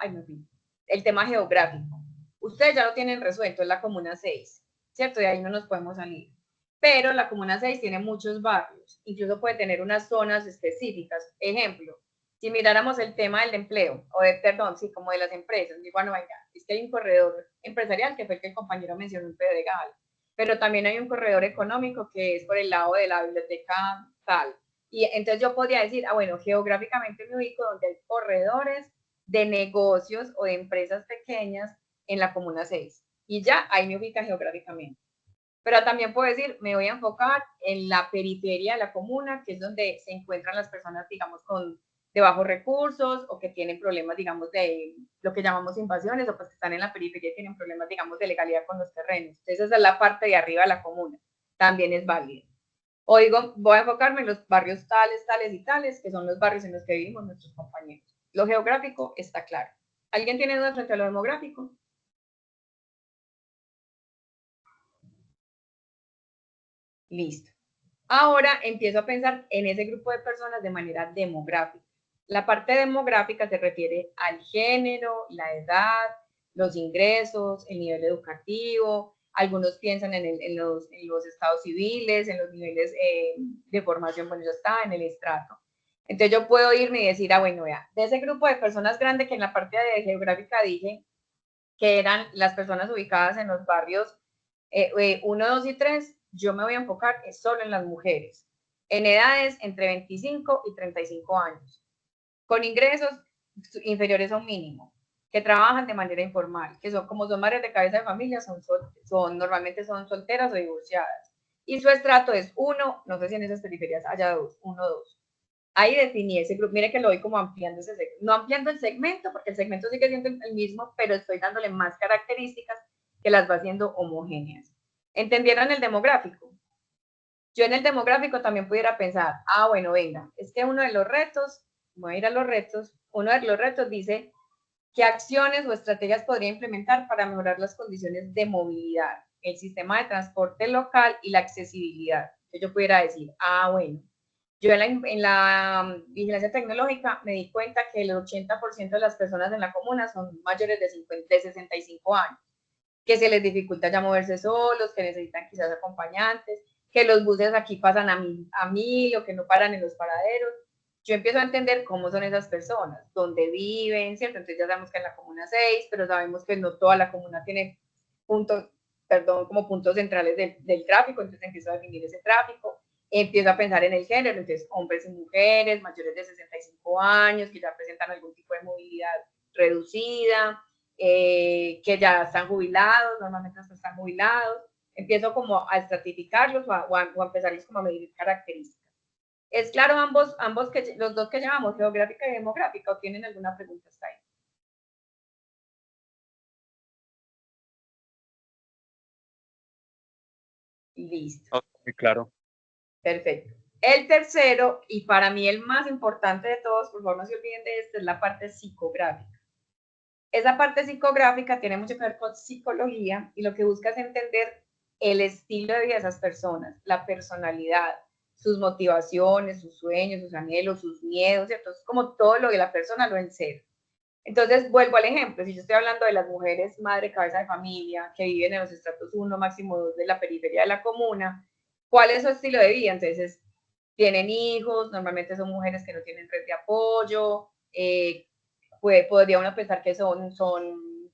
el tema geográfico. Ustedes ya lo tienen resuelto, es la Comuna 6, ¿cierto? De ahí no nos podemos salir. Pero la Comuna 6 tiene muchos barrios, incluso puede tener unas zonas específicas. Ejemplo, si miráramos el tema del empleo, sí, como de las empresas, digo, bueno, venga, es que hay un corredor empresarial que fue el que el compañero mencionó en Pedregal, pero también hay un corredor económico que es por el lado de la biblioteca tal. Y entonces yo podría decir, bueno, geográficamente me ubico donde hay corredores de negocios o de empresas pequeñas en la Comuna 6. Y ya ahí me ubica geográficamente. Pero también puedo decir, me voy a enfocar en la periferia de la comuna, que es donde se encuentran las personas, digamos, de bajos recursos o que tienen problemas, digamos, de lo que llamamos invasiones o pues que están en la periferia y tienen problemas, digamos, de legalidad con los terrenos. Entonces esa es la parte de arriba de la comuna. También es válida. O digo, voy a enfocarme en los barrios tales, tales y tales, que son los barrios en los que vivimos nuestros compañeros. Lo geográfico está claro. ¿Alguien tiene dudas frente a lo demográfico? Listo. Ahora empiezo a pensar en ese grupo de personas de manera demográfica. La parte demográfica se refiere al género, la edad, los ingresos, el nivel educativo. Algunos piensan en los estados civiles, en los niveles de formación, bueno, ya está, en el estrato. Entonces yo puedo irme y decir, bueno, vea, de ese grupo de personas grandes que en la parte de geográfica dije que eran las personas ubicadas en los barrios 1, 2 y 3, yo me voy a enfocar solo en las mujeres, en edades entre 25 y 35 años, con ingresos inferiores a un mínimo, que trabajan de manera informal, que son como son madres de cabeza de familia, normalmente son solteras o divorciadas. Y su estrato es 1, no sé si en esas periferias haya 2, 1, 2. Ahí definí ese grupo, mire que lo voy como ampliando ese segmento, no ampliando el segmento, porque el segmento sigue siendo el mismo, pero estoy dándole más características que las va haciendo homogéneas. ¿Entendieron el demográfico? Yo en el demográfico también pudiera pensar, bueno, venga, es que uno de los retos, voy a ir a los retos, uno de los retos dice, ¿qué acciones o estrategias podría implementar para mejorar las condiciones de movilidad, el sistema de transporte local y la accesibilidad? Yo pudiera decir, bueno, yo en la vigilancia tecnológica me di cuenta que el 80% de las personas en la comuna son mayores de 65 años, que se les dificulta ya moverse solos, que necesitan quizás acompañantes, que los buses aquí pasan a mil o que no paran en los paraderos. Yo empiezo a entender cómo son esas personas, dónde viven, ¿cierto? Entonces ya sabemos que en la comuna 6, pero sabemos que no toda la comuna tiene como puntos centrales del tráfico, entonces empiezo a definir ese tráfico, empiezo a pensar en el género, entonces hombres y mujeres mayores de 65 años que ya presentan algún tipo de movilidad reducida, que ya están jubilados, normalmente están jubilados, empiezo como a estratificarlos o a empezarles como a medir características. ¿Es claro los dos que llevamos, geográfica y demográfica, o tienen alguna pregunta hasta ahí? Listo. Okay, claro. Perfecto. El tercero, y para mí el más importante de todos, por favor no se olviden de esto, es la parte psicográfica. Esa parte psicográfica tiene mucho que ver con psicología y lo que busca es entender el estilo de vida de esas personas, la personalidad, sus motivaciones, sus sueños, sus anhelos, sus miedos, ¿cierto? Es como todo lo de la persona lo en ser. Entonces, vuelvo al ejemplo, si yo estoy hablando de las mujeres madre, cabeza de familia, que viven en los estratos 1, máximo 2 de la periferia de la comuna, ¿cuál es su estilo de vida? Entonces, tienen hijos, normalmente son mujeres que no tienen red de apoyo, podría uno pensar que son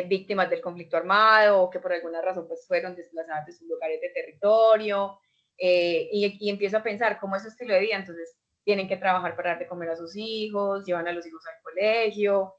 víctimas del conflicto armado o que por alguna razón pues fueron desplazadas de sus lugares de territorio, y empiezo a pensar cómo es su estilo de vida. Entonces tienen que trabajar para dar de comer a sus hijos, llevan a los hijos al colegio,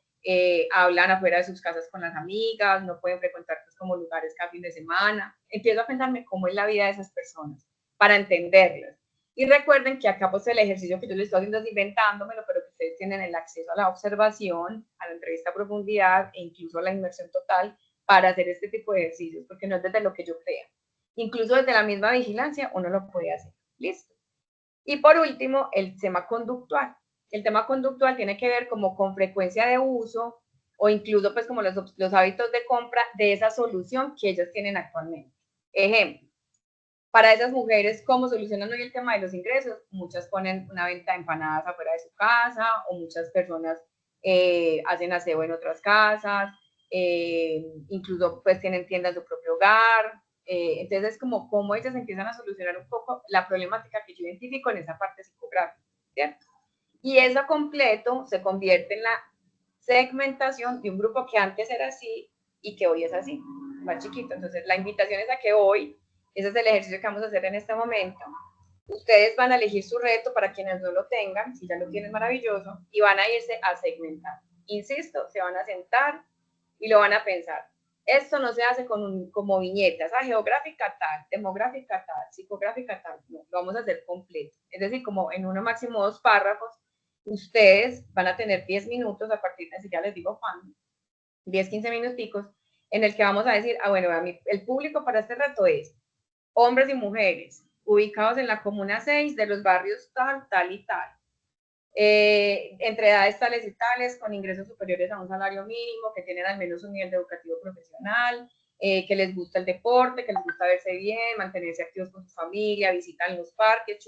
hablan afuera de sus casas con las amigas, no pueden frecuentar pues, como lugares cada fin de semana. Empiezo a pensarme cómo es la vida de esas personas para entenderlas. Y recuerden que acá pues el ejercicio que yo les estoy haciendo es inventándomelo, pero que ustedes tienen el acceso a la observación, a la entrevista a profundidad e incluso a la inmersión total para hacer este tipo de ejercicios, porque no es desde lo que yo crea. Incluso desde la misma vigilancia uno lo puede hacer. Listo. Y por último, el tema conductual. El tema conductual tiene que ver como con frecuencia de uso o incluso pues como los hábitos de compra de esa solución que ellas tienen actualmente. Ejemplo, para esas mujeres, ¿cómo solucionan hoy el tema de los ingresos? Muchas ponen una venta de empanadas afuera de su casa o muchas personas hacen aseo en otras casas, incluso pues tienen tiendas de su propio hogar. Entonces es como cómo ellas empiezan a solucionar un poco la problemática que yo identifico en esa parte psicográfica, ¿cierto? Y eso completo se convierte en la segmentación de un grupo que antes era así y que hoy es así, más chiquito. Entonces la invitación es a que hoy, ese es el ejercicio que vamos a hacer en este momento, ustedes van a elegir su reto para quienes no lo tengan, si ya lo tienen maravilloso, y van a irse a segmentar. Insisto, se van a sentar y lo van a pensar. Esto no se hace como viñetas, geográfica tal, demográfica tal, psicográfica tal, no, lo vamos a hacer completo. Es decir, como en uno máximo 2 párrafos, ustedes van a tener 10 minutos a partir de, si ya les digo cuándo, 10, 15 minuticos, en el que vamos a decir, bueno, el público para este reto es hombres y mujeres ubicados en la comuna 6 de los barrios tal, tal y tal. Entre edades tales y tales, con ingresos superiores a un salario mínimo, que tienen al menos un nivel de educativo profesional, que les gusta el deporte, que les gusta verse bien, mantenerse activos con su familia, visitan los parques,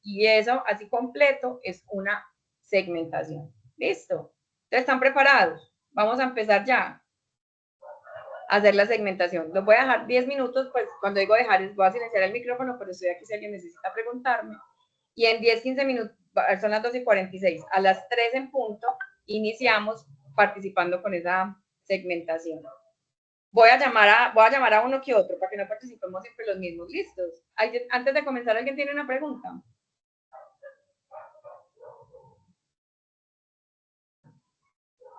y eso así completo es una segmentación. ¿Listo? ¿Ustedes están preparados? Vamos a empezar ya a hacer la segmentación. Los voy a dejar 10 minutos, pues cuando digo dejar, voy a silenciar el micrófono, pero estoy aquí si alguien necesita preguntarme. Y en 10, 15 minutos, son las 2:46, a las 3 en punto, iniciamos participando con esa segmentación. Voy a llamar a uno que otro para que no participemos siempre los mismos. ¿Listos? Antes de comenzar, ¿alguien tiene una pregunta?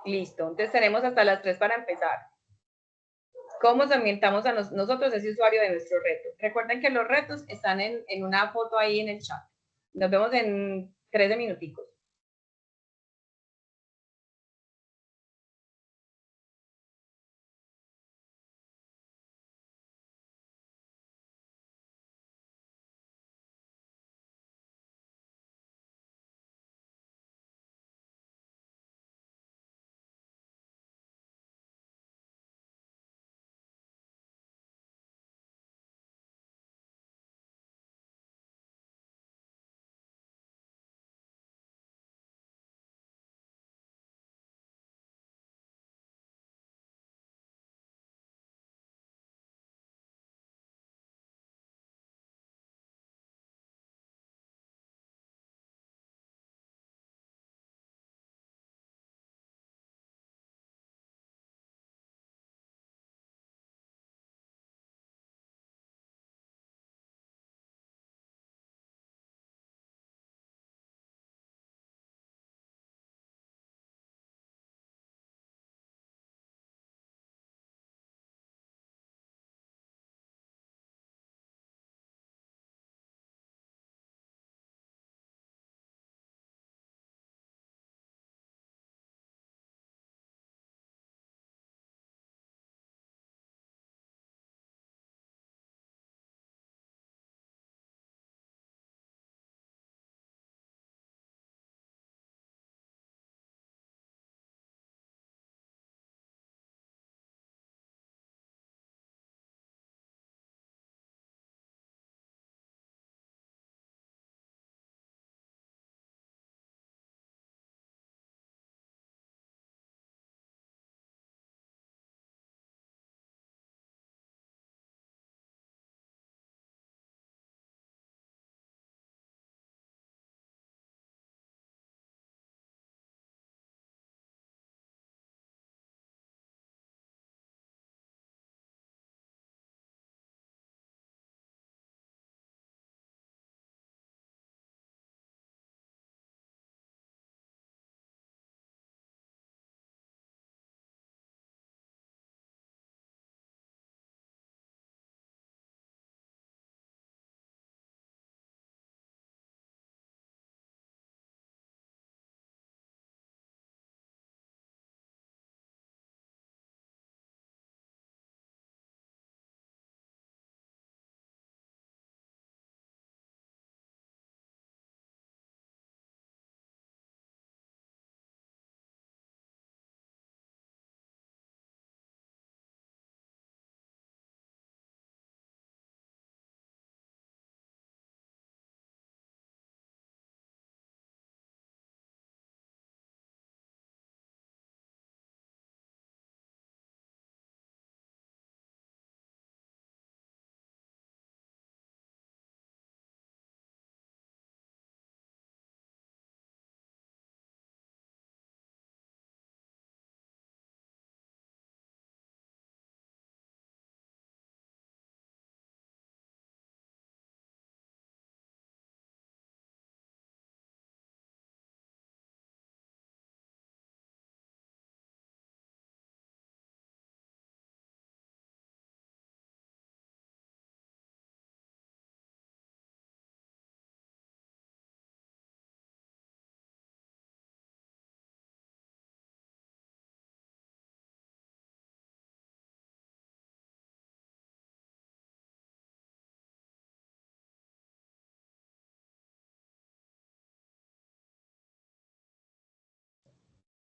Listo, entonces tenemos hasta las 3 para empezar. ¿Cómo segmentamos a nosotros ese usuario de nuestro reto? Recuerden que los retos están en una foto ahí en el chat. Nos vemos en 13 minuticos.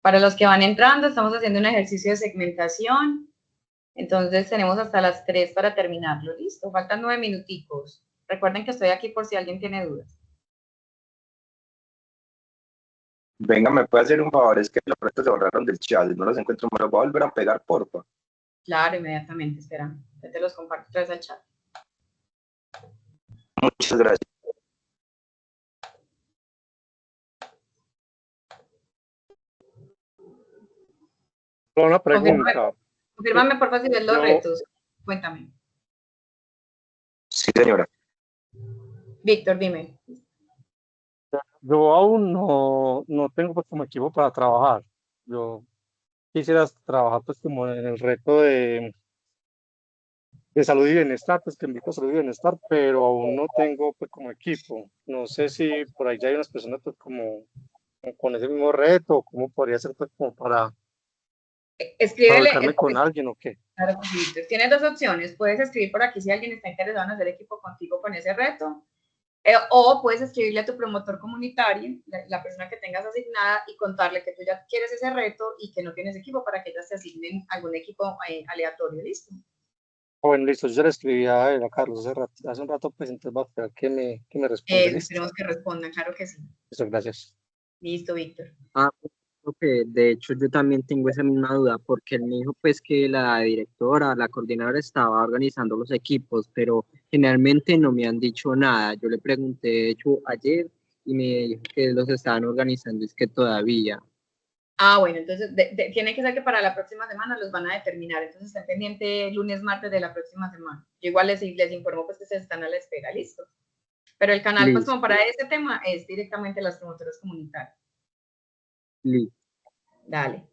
Para los que van entrando, estamos haciendo un ejercicio de segmentación. Entonces tenemos hasta las 3 para terminarlo. Listo, faltan 9 minuticos. Recuerden que estoy aquí por si alguien tiene dudas. Venga, ¿me puede hacer un favor? Es que los retos se borraron del chat, no los encuentro, me los voy a volver a pegar, porfa. Claro, inmediatamente, espera. Ya te los comparto otra vez al chat. Muchas gracias. Una pregunta. Confírmame por favor si ves los Yo- retos. Cuéntame. Sí, señora. Víctor, dime. Yo aún no tengo pues como equipo para trabajar. Yo quisiera trabajar pues como en el reto de salud y bienestar, pues que invito a salud y bienestar, pero aún no tengo pues como equipo. No sé si por ahí ya hay unas personas pues como con ese mismo reto, cómo podría ser pues como para Escríbele. ubicarme con alguien o qué. Claro, Víctor. Tienes dos opciones. Puedes escribir por aquí si alguien está interesado en hacer equipo contigo con ese reto. O puedes escribirle a tu promotor comunitario, la persona que tengas asignada, y contarle que tú ya quieres ese reto y que no tienes equipo para que ellas te asignen algún equipo aleatorio. ¿Listo? Bueno, listo, yo ya le escribí a él, a Carlos hace un rato, pues entonces va a esperar que me responda. Listo. Esperemos que respondan, claro que sí. Listo, gracias. Listo, Víctor. Que de hecho yo también tengo esa misma duda porque él me dijo pues que la directora, la coordinadora estaba organizando los equipos, pero generalmente no me han dicho nada. Yo le pregunté de hecho ayer y me dijo que los estaban organizando, es que todavía. Bueno, entonces tiene que ser que para la próxima semana los van a determinar, entonces estén pendiente lunes, martes de la próxima semana. Yo igual les informo pues que se están a la espera, listo. Pero el canal pues como para este tema es directamente las promotoras comunitarias. Listo. Dale.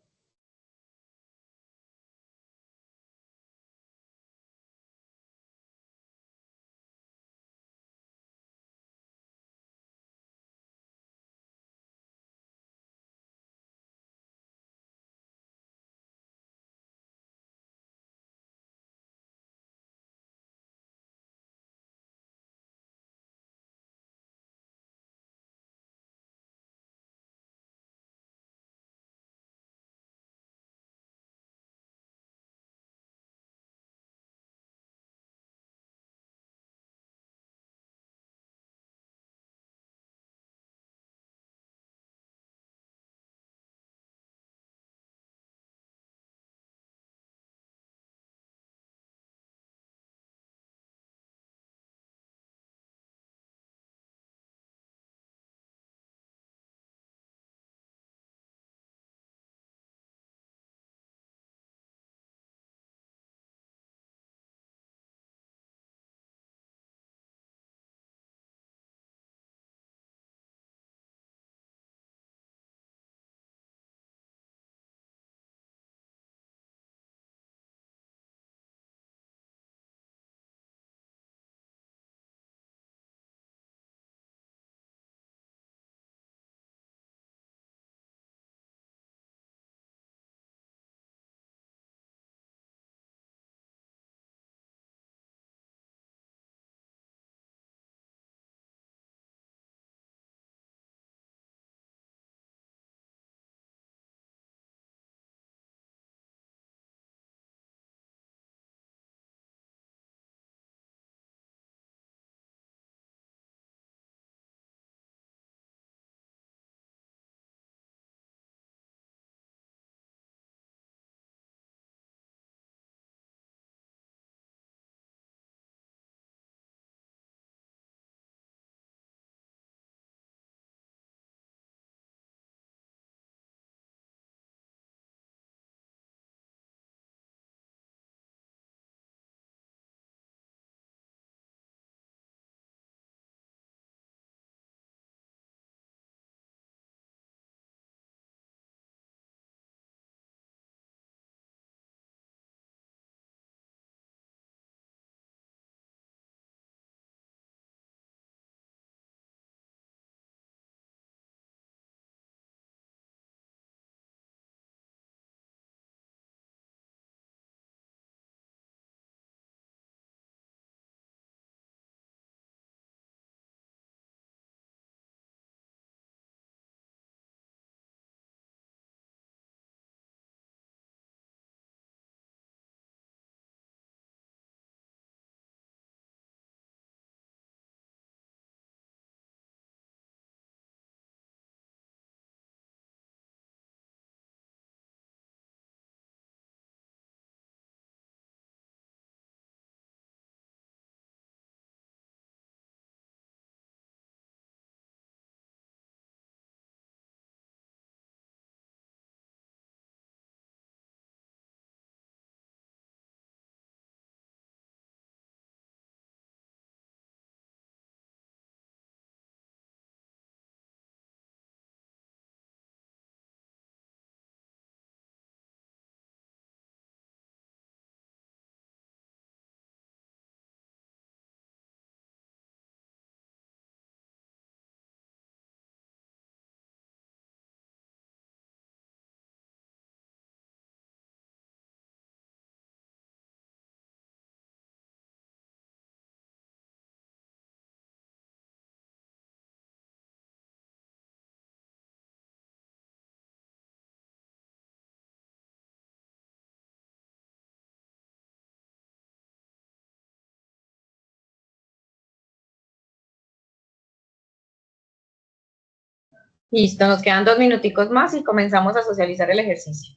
Listo, nos quedan 2 minuticos más y comenzamos a socializar el ejercicio.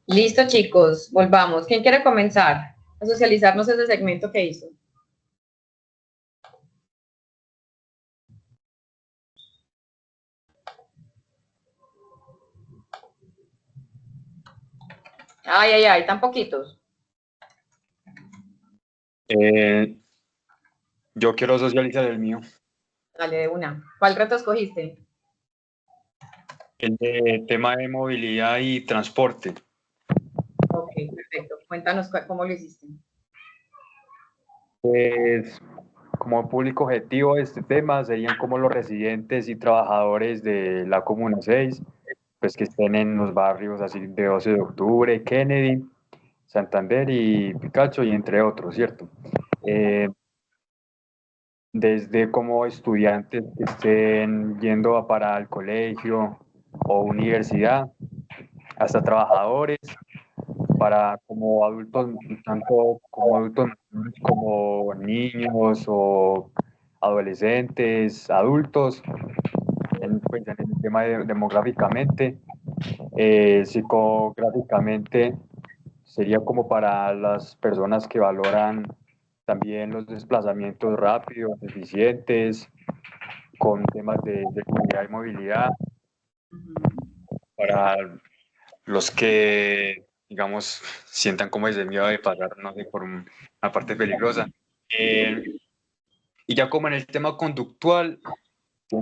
Listo, chicos, volvamos. ¿Quién quiere comenzar a socializarnos ese segmento que hizo? Ay, tan poquitos. Yo quiero socializar el mío. Dale, de una. ¿Cuál reto escogiste? El de tema de movilidad y transporte. Ok, perfecto. Cuéntanos cómo lo hiciste. Pues como público objetivo de este tema serían como los residentes y trabajadores de la Comuna 6, pues que estén en los barrios así de 12 de octubre, Kennedy, Santander y Picacho y entre otros, ¿cierto? Desde como estudiantes que estén yendo para el colegio o universidad, hasta trabajadores, para como adultos, tanto como adultos como niños o adolescentes, adultos, pues, en el tema demográficamente, psicográficamente, sería como para las personas que valoran también los desplazamientos rápidos, eficientes, con temas de seguridad y movilidad, para los que, digamos, sientan como ese miedo de pasar, no sé, por una parte peligrosa. Y ya como en el tema conductual,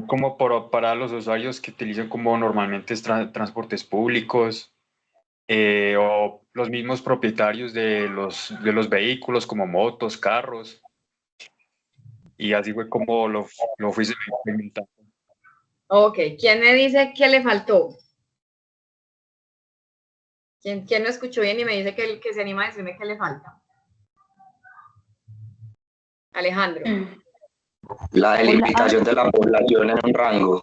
como para los usuarios que utilizan como normalmente transportes públicos, o los mismos propietarios de los vehículos como motos, carros, y así fue como lo fui implementando. Ok, ¿quién me dice qué le faltó? ¿Quién no escuchó bien y me dice que se anima a decirme qué le falta? Alejandro. La delimitación de la población en un rango.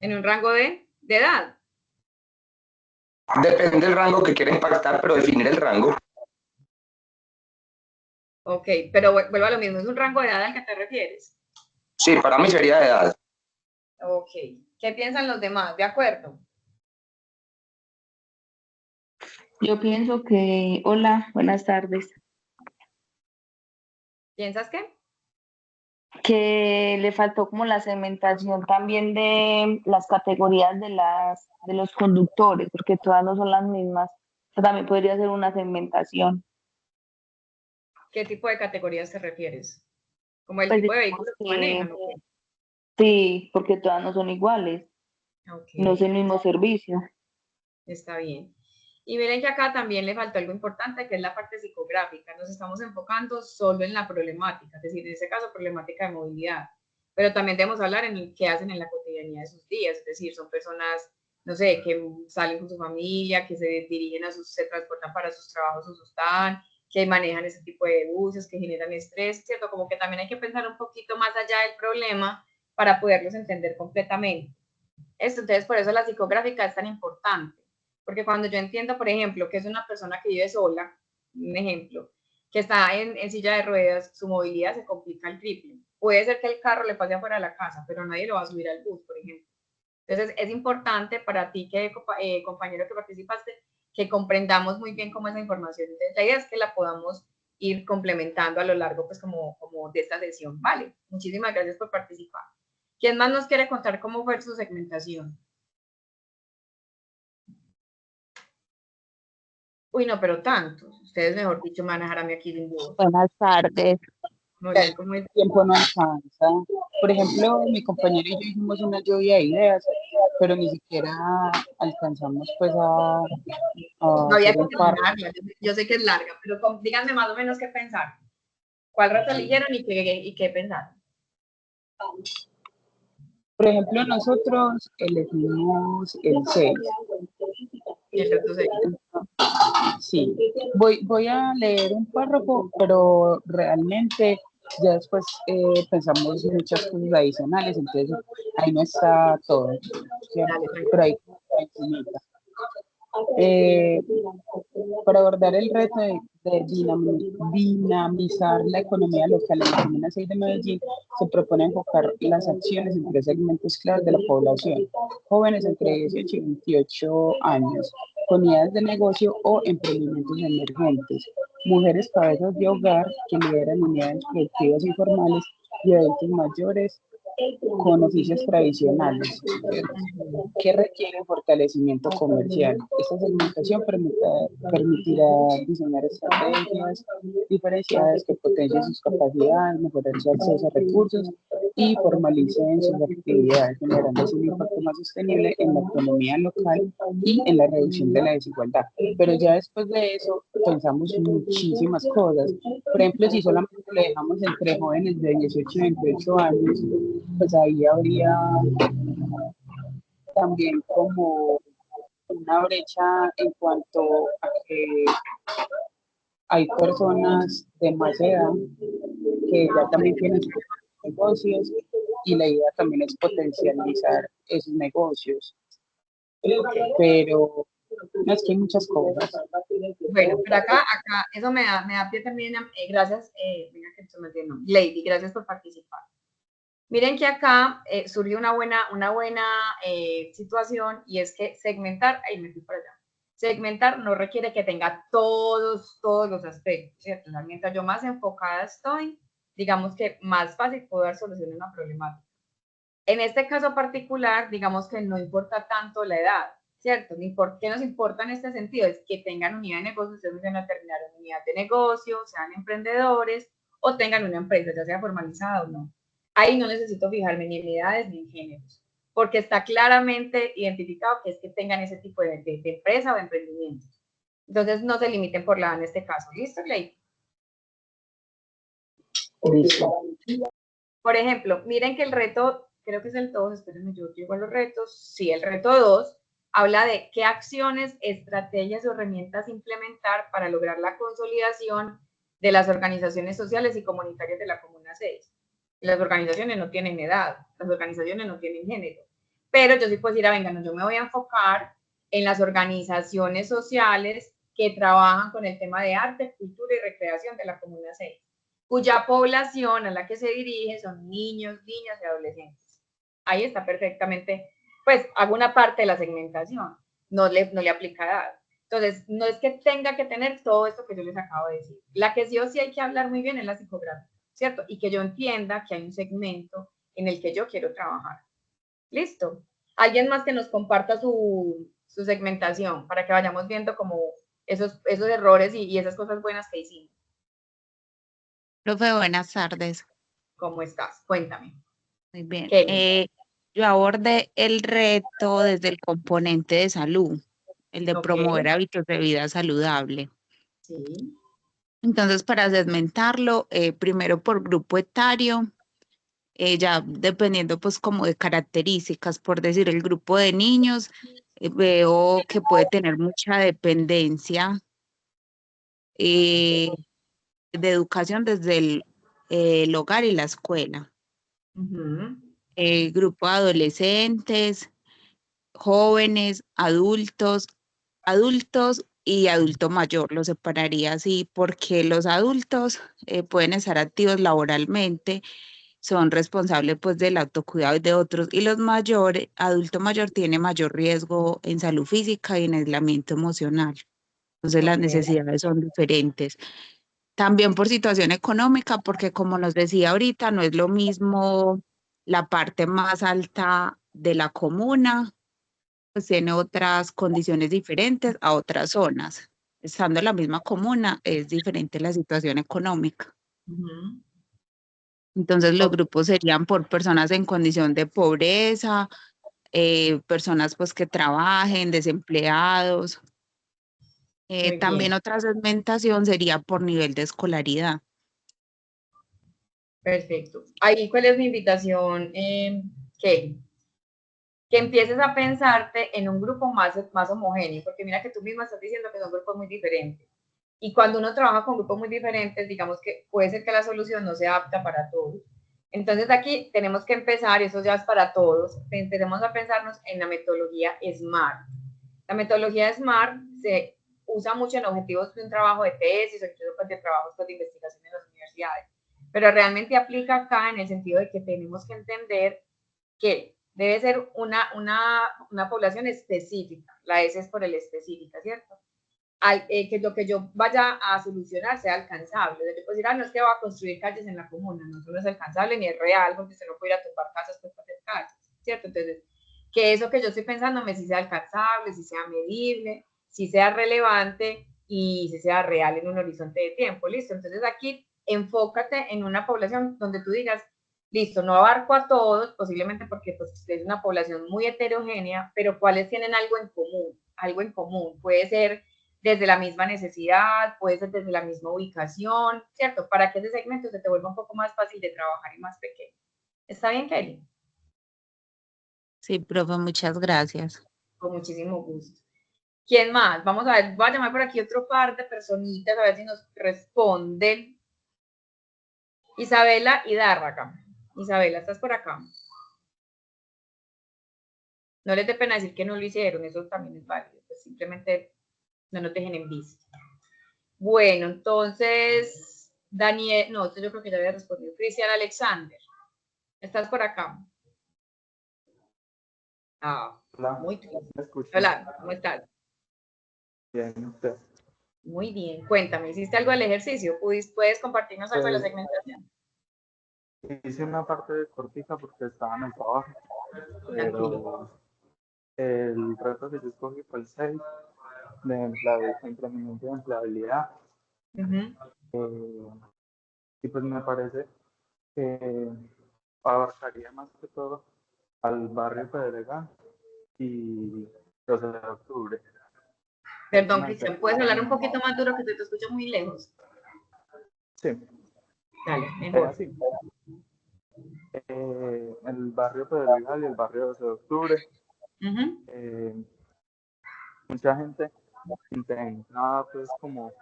¿En un rango de edad? Depende del rango que quiera impactar, pero definir el rango. Ok, pero vuelvo a lo mismo, ¿es un rango de edad al que te refieres? Sí, para mí sería de edad. Ok, ¿qué piensan los demás? ¿De acuerdo? Yo pienso que, hola, buenas tardes, ¿Piensas qué? que le faltó como la segmentación también de las categorías de los conductores, porque todas no son las mismas. O sea, también podría ser una segmentación. ¿Qué tipo de categorías te refieres? ¿Como el Pues tipo de digamos vehículos que que manejan? ¿O qué? sí, porque todas no son iguales, Ok, no es el mismo servicio. está bien. Y miren que acá también le faltó algo importante, que es la parte psicográfica. Nos estamos enfocando solo en la problemática, es decir, en este caso, problemática de movilidad. Pero también debemos hablar en el qué hacen en la cotidianidad de sus días, es decir, son personas, no sé, que salen con su familia, que se dirigen se transportan para sus trabajos o sus tan, que manejan ese tipo de buses, que generan estrés, ¿cierto? Como que también hay que pensar un poquito más allá del problema para poderlos entender completamente. Entonces, por eso la psicográfica es tan importante, porque cuando yo entiendo, por ejemplo, que es una persona que vive sola, un ejemplo, que está en silla de ruedas, su movilidad se complica el triple. Puede ser que el carro le pase afuera de la casa, pero nadie lo va a subir al bus, por ejemplo. Entonces, es importante para ti, compañero que participaste, que comprendamos muy bien cómo es la información. Entonces, la idea es que la podamos ir complementando a lo largo, pues, como de esta sesión. Vale, muchísimas gracias por participar. ¿Quién más nos quiere contar cómo fue su segmentación? Uy, no, pero tantos. Ustedes, mejor dicho, me van a dejar a mí aquí sin voz. Buenas tardes. Muy bien, ¿cómo es? El tiempo no alcanza. Por ejemplo, mi compañero y yo hicimos una lluvia de ideas, pero ni siquiera alcanzamos pues a No había hacer que un par. terminarla. Yo sé que es larga, pero díganme más o menos qué pensar. ¿Cuál reto eligieron y qué pensaron? Por ejemplo, nosotros elegimos el 6. El reto sería. Sí, voy a leer un párrafo, pero realmente ya después pensamos muchas cosas adicionales, entonces ahí no está todo, ¿cierto? Dale, Pero tranquilo. ahí encimita. Eh, para abordar el reto de dinamizar la economía local en la Comuna 6 de Medellín, se propone enfocar las acciones en 3 segmentos claves de la población: jóvenes entre 18 y 28 años, con ideas de negocio o emprendimientos emergentes, mujeres cabezas de hogar que lideran unidades productivas informales y adultos mayores con oficios tradicionales, que requieren fortalecimiento comercial. Esta segmentación permitirá diseñar estrategias diferenciadas que potencien sus capacidades, mejorar su acceso a recursos y formalicen sus actividades, generando así un impacto más sostenible en la economía local y en la reducción de la desigualdad. Pero ya después de eso pensamos muchísimas cosas. Por ejemplo, si solamente lo dejamos entre jóvenes de 18 y 28 años, pues ahí habría también como una brecha en cuanto a que hay personas de más edad que ya también tienen sus negocios y la idea también es potencializar esos negocios. Pero no, es que hay muchas cosas. Bueno, pero acá, eso me da pie también, gracias, venga que se me entiendo. Lady, gracias por participar. Miren que acá surgió una buena situación y es que segmentar, ahí me fui para allá, segmentar no requiere que tenga todos los aspectos, ¿cierto? O sea, mientras yo más enfocada estoy, digamos que más fácil puedo dar solución a una problemática. En este caso particular, digamos que no importa tanto la edad, ¿cierto? ¿Qué nos importa en este sentido? Es que tengan unidad de negocio, ustedes van a terminar una unidad de negocio, sean emprendedores o tengan una empresa, ya sea formalizada o no. Ahí no necesito fijarme ni en edades ni en géneros, porque está claramente identificado que es que tengan ese tipo de empresa o de emprendimiento. Entonces no se limiten por la edad en este caso. ¿Listo, Clay? Listo. Por ejemplo, miren que el reto, creo que es el 2, espérenme, yo llego a los retos. Sí, el reto 2 habla de qué acciones, estrategias o herramientas implementar para lograr la consolidación de las organizaciones sociales y comunitarias de la Comuna 6. Las organizaciones no tienen edad, las organizaciones no tienen género, pero yo sí puedo decir, venga, no, yo me voy a enfocar en las organizaciones sociales que trabajan con el tema de arte, cultura y recreación de la Comuna 6, cuya población a la que se dirige son niños, niñas y adolescentes. Ahí está perfectamente, pues hago una parte de la segmentación, no le aplica edad. Entonces, no es que tenga que tener todo esto que yo les acabo de decir. La que sí o sí hay que hablar muy bien es la psicográfica, ¿cierto? Y que yo entienda que hay un segmento en el que yo quiero trabajar. ¿Listo? Alguien más que nos comparta su segmentación para que vayamos viendo como esos errores y esas cosas buenas que hicimos. Profe, buenas tardes. ¿Cómo estás? Cuéntame. Muy bien. Kelly. Yo abordé el reto desde el componente de salud, el de promover hábitos de vida saludable. Sí. Entonces, para segmentarlo, primero por grupo etario, ya dependiendo pues como de características, por decir, el grupo de niños, veo que puede tener mucha dependencia de educación desde el hogar y la escuela. Grupo de adolescentes, jóvenes, adultos y adulto mayor, lo separaría así porque los adultos pueden estar activos laboralmente, son responsables pues del autocuidado de otros, y los mayores, adulto mayor tiene mayor riesgo en salud física y en aislamiento emocional. Entonces las necesidades son diferentes. También por situación económica, porque como nos decía ahorita, no es lo mismo la parte más alta de la comuna, pues tiene otras condiciones diferentes a otras zonas. Estando en la misma comuna, es diferente la situación económica. Entonces los grupos serían por personas en condición de pobreza, personas pues que trabajen, desempleados. También otra segmentación sería por nivel de escolaridad. Perfecto. Ahí, ¿cuál es mi invitación, Kelly? Que empieces a pensarte en un grupo más homogéneo, porque mira que tú misma estás diciendo que son grupos muy diferentes. Y cuando uno trabaja con grupos muy diferentes, digamos que puede ser que la solución no sea apta para todos. Entonces aquí tenemos que empezar, eso ya es para todos, empecemos a pensarnos en la metodología SMART. La metodología SMART se usa mucho en objetivos de un trabajo de tesis o incluso de trabajos de investigación en las universidades, pero realmente aplica acá en el sentido de que tenemos que entender que debe ser una población específica, la S es por el específica, ¿cierto? Que lo que yo vaya a solucionar sea alcanzable. Yo puedo decir, no es que va a construir calles en la comuna, no solo es alcanzable ni es real, porque se no puede ir a topar casas pues, para hacer calles, ¿cierto? Entonces, que eso que yo estoy pensando sí sea alcanzable, si sea medible, si sea relevante y si sea real en un horizonte de tiempo, ¿listo? Entonces aquí enfócate en una población donde tú digas, listo, no abarco a todos, posiblemente porque pues, es una población muy heterogénea, pero cuáles tienen algo en común, puede ser desde la misma necesidad, puede ser desde la misma ubicación, ¿cierto? Para que ese segmento se te vuelva un poco más fácil de trabajar y más pequeño. ¿Está bien, Kelly? Sí, profe, muchas gracias. Con muchísimo gusto. ¿Quién más? Vamos a ver, voy a llamar por aquí otro par de personitas a ver si nos responden. Isabela Hidárraga. Isabela, ¿estás por acá? No les dé pena decir que no lo hicieron, eso también es válido, pues simplemente no nos dejen en visto. Bueno, entonces, Daniel, no, yo creo que ya había respondido. Cristian Alexander, ¿estás por acá? Hola, muy triste. ¿me escuchas? Hola, ¿cómo estás? Bien, ¿usted? Muy bien, cuéntame, ¿hiciste algo del ejercicio? ¿Puedes compartirnos algo de la segmentación? Hice una parte de cortica porque estaba en el trabajo, pero el reto que yo escogí fue el 6 de emprendimiento de empleabilidad. Y pues me parece que abarcaría más que todo al barrio Pedregal y 12 de octubre. Perdón, Cristian, ¿puedes hablar un poquito más duro que te escucho muy lejos? Sí. Dale, mejor. Así. El barrio Pedregal y el barrio 12 de octubre. Mucha gente intenta pues como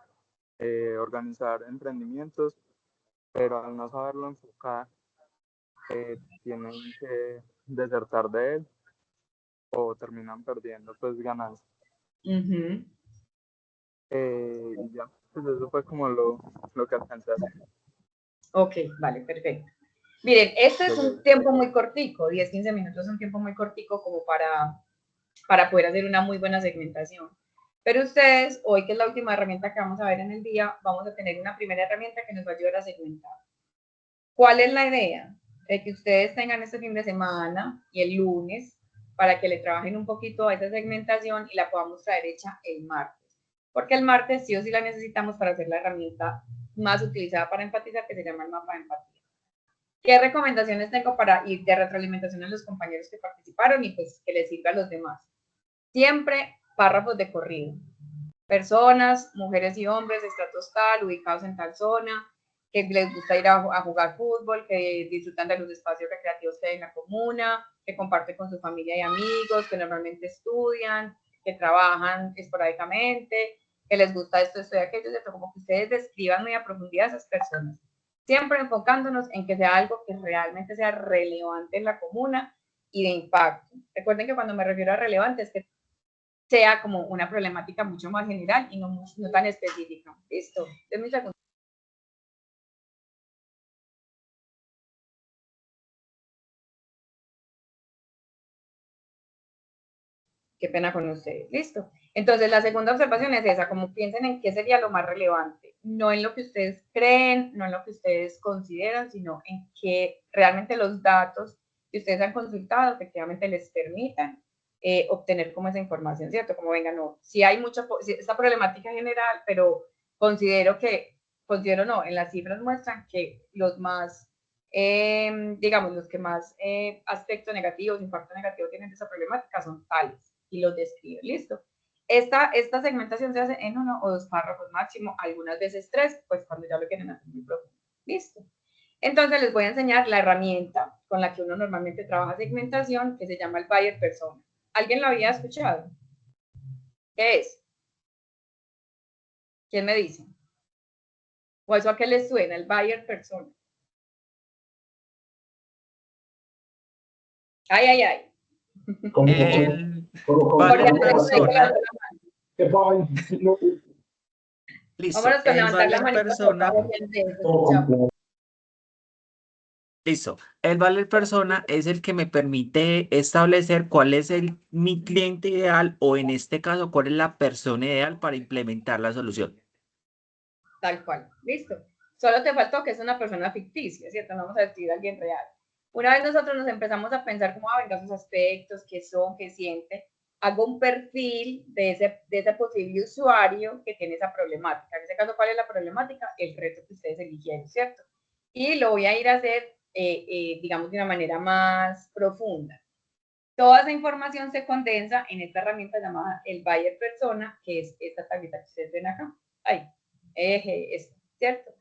organizar emprendimientos, pero al no saberlo enfocar, tienen que desertar de él o terminan perdiendo pues ganancias. Y ya, pues eso fue como lo que alcancé a hacer. Ok, vale, perfecto. Miren, este es un tiempo muy cortico, 10-15 minutos es un tiempo muy cortico como para poder hacer una muy buena segmentación. Pero ustedes, hoy que es la última herramienta que vamos a ver en el día, vamos a tener una primera herramienta que nos va a ayudar a segmentar. ¿Cuál es la idea? De que ustedes tengan este fin de semana y el lunes para que le trabajen un poquito a esa segmentación y la podamos traer hecha el martes. Porque el martes sí o sí la necesitamos para hacer la herramienta más utilizada para enfatizar, que se llama el mapa de empatía. ¿Qué recomendaciones tengo para ir de retroalimentación a los compañeros que participaron y pues que les sirva a los demás? Siempre párrafos de corrido. Personas, mujeres y hombres, estratos tal, ubicados en tal zona, que les gusta ir a jugar fútbol, que disfrutan de los espacios recreativos que hay en la comuna, que comparten con su familia y amigos, que normalmente estudian, que trabajan esporádicamente, que les gusta esto y aquello, como que ustedes describan muy a profundidad a esas personas. Siempre enfocándonos en que sea algo que realmente sea relevante en la comuna y de impacto. Recuerden que cuando me refiero a relevante es que sea como una problemática mucho más general y no tan específica. Listo. Es mi segundo. Qué pena con ustedes. Listo. Entonces, la segunda observación es esa, como piensen en qué sería lo más relevante, no en lo que ustedes creen, no en lo que ustedes consideran, sino en que realmente los datos que ustedes han consultado efectivamente les permitan obtener como esa información, ¿cierto? Como venga, no, si hay mucha, esta problemática general, pero considero no, en las cifras muestran que los más, digamos, los que más aspectos negativos, impacto negativo tienen de esa problemática son tales y los describe, listo. Esta segmentación se hace en 1 o 2 párrafos máximo, algunas veces 3, pues cuando ya lo quieren hacer muy profundo, listo. Entonces les voy a enseñar la herramienta con la que uno normalmente trabaja segmentación, que se llama el buyer persona. ¿Alguien lo había escuchado? ¿Qué es? ¿Quién me dice? ¿O eso a qué les suena, el buyer persona? Ay, ay, ay. El buyer persona. Listo. Vámonos con El levantar la buyer manita, persona. Listo. El buyer persona es el que me permite establecer cuál es mi cliente ideal o en este caso cuál es la persona ideal para implementar la solución. Tal cual. Listo. Solo te faltó que es una persona ficticia, ¿cierto? No vamos a decir a alguien real. Una vez nosotros nos empezamos a pensar cómo vengan sus aspectos, qué son, qué siente, hago un perfil de ese posible usuario que tiene esa problemática. En este caso, ¿cuál es la problemática? El reto que ustedes eligieron, ¿cierto? Y lo voy a ir a hacer, digamos, de una manera más profunda. Toda esa información se condensa en esta herramienta llamada el buyer persona, que es esta tablita que ustedes ven acá. Ahí, esto, ¿cierto?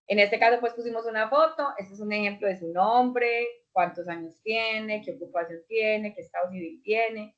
En este caso, pues pusimos una foto. Este es un ejemplo de su nombre, cuántos años tiene, qué ocupación tiene, qué estado civil tiene.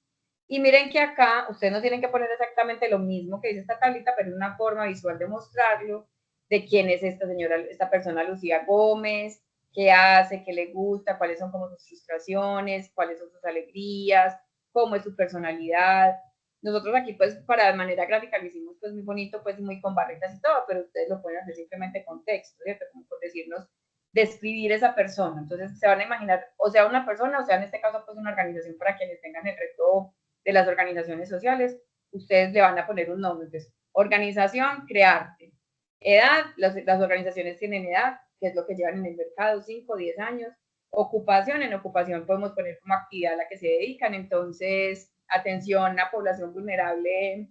Y miren que acá ustedes no tienen que poner exactamente lo mismo que dice esta tablita, pero es una forma visual de mostrarlo, de quién es esta señora, esta persona Lucía Gómez, qué hace, qué le gusta, cuáles son como sus frustraciones, cuáles son sus alegrías, cómo es su personalidad. Nosotros aquí, pues, para de manera gráfica lo hicimos, pues, muy bonito, pues, muy con barritas y todo, pero ustedes lo pueden hacer simplemente con texto, ¿cierto? Como por decirnos, describir esa persona. Entonces, se van a imaginar, o sea, una persona, o sea, en este caso, pues, una organización para quienes tengan el reto de las organizaciones sociales, ustedes le van a poner un nombre. Entonces, organización, crearte. Edad, las organizaciones tienen edad, que es lo que llevan en el mercado, 5, 10 años. Ocupación, en ocupación podemos poner como actividad a la que se dedican. Entonces, atención a población vulnerable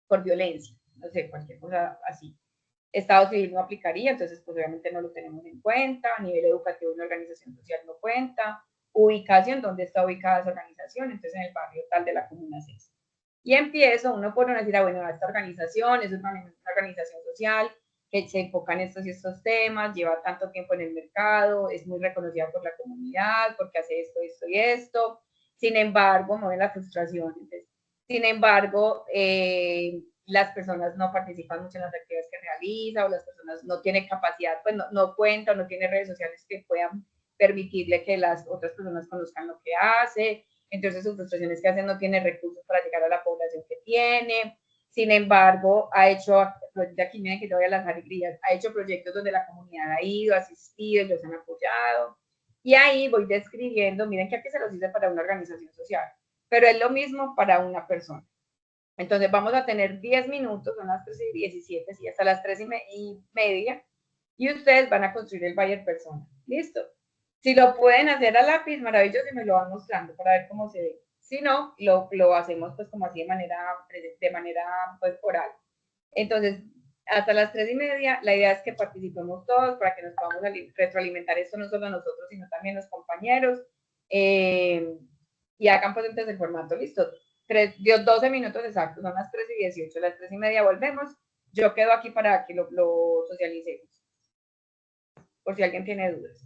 por violencia, no sé, cualquier cosa así. Estado civil no aplicaría, entonces pues obviamente no lo tenemos en cuenta. A nivel educativo una organización social no cuenta. Ubicación, ¿dónde está ubicada esa organización? Entonces en el barrio tal de la comuna 6. Y empiezo, uno puede decir, bueno, esta organización es una organización social que se enfoca en estos y estos temas, lleva tanto tiempo en el mercado, es muy reconocida por la comunidad, porque hace esto, esto y esto. Sin embargo, no ven la frustración. Entonces, sin embargo, las personas no participan mucho en las actividades que realiza, o las personas no tienen capacidad, pues no cuenta, o no tiene redes sociales que puedan permitirle que las otras personas conozcan lo que hace. Entonces su frustración es que hace no tiene recursos para llegar a la población que tiene. Sin embargo, ha hecho, de aquí miren que te voy a las alegrías, ha hecho proyectos donde la comunidad ha ido, asistido, los han apoyado. Y ahí voy describiendo, miren que aquí se los hice para una organización social, pero es lo mismo para una persona. Entonces vamos a tener 10 minutos, son las 3:17, sí, hasta las 3:30, y ustedes van a construir el buyer persona. ¿Listo? Si lo pueden hacer a lápiz, maravilloso, y me lo van mostrando para ver cómo se ve. Si no, lo hacemos pues como así de manera pues oral. Entonces, hasta las 3:30, la idea es que participemos todos para que nos podamos retroalimentar esto no solo nosotros, sino también los compañeros. Y hagan pues entonces el formato, listo. 12 minutos exactos, son las 3:18, las 3:30 volvemos. Yo quedo aquí para que lo socialicemos, por si alguien tiene dudas.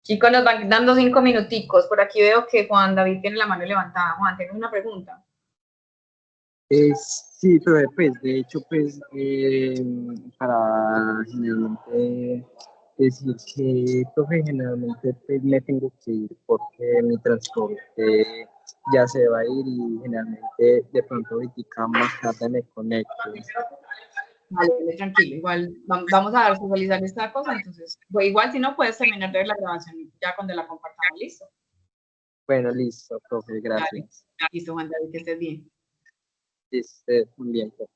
Chicos, nos van dando 5 minuticos. Por aquí veo que Juan David tiene la mano levantada. Juan, ¿tienes una pregunta? Sí, pero pues, de hecho, pues, para generalmente decir que, profe, generalmente pues, me tengo que ir porque mi transporte ya se va a ir y generalmente de pronto ahorita más tarde me conecto. Vale, tranquilo, igual vamos a visualizar esta cosa, entonces, pues, igual si no puedes terminar de ver la grabación ya cuando la compartamos, listo. Bueno, listo, profe, gracias. Vale. Listo, Juan David, que estés bien. Muy bien, profe.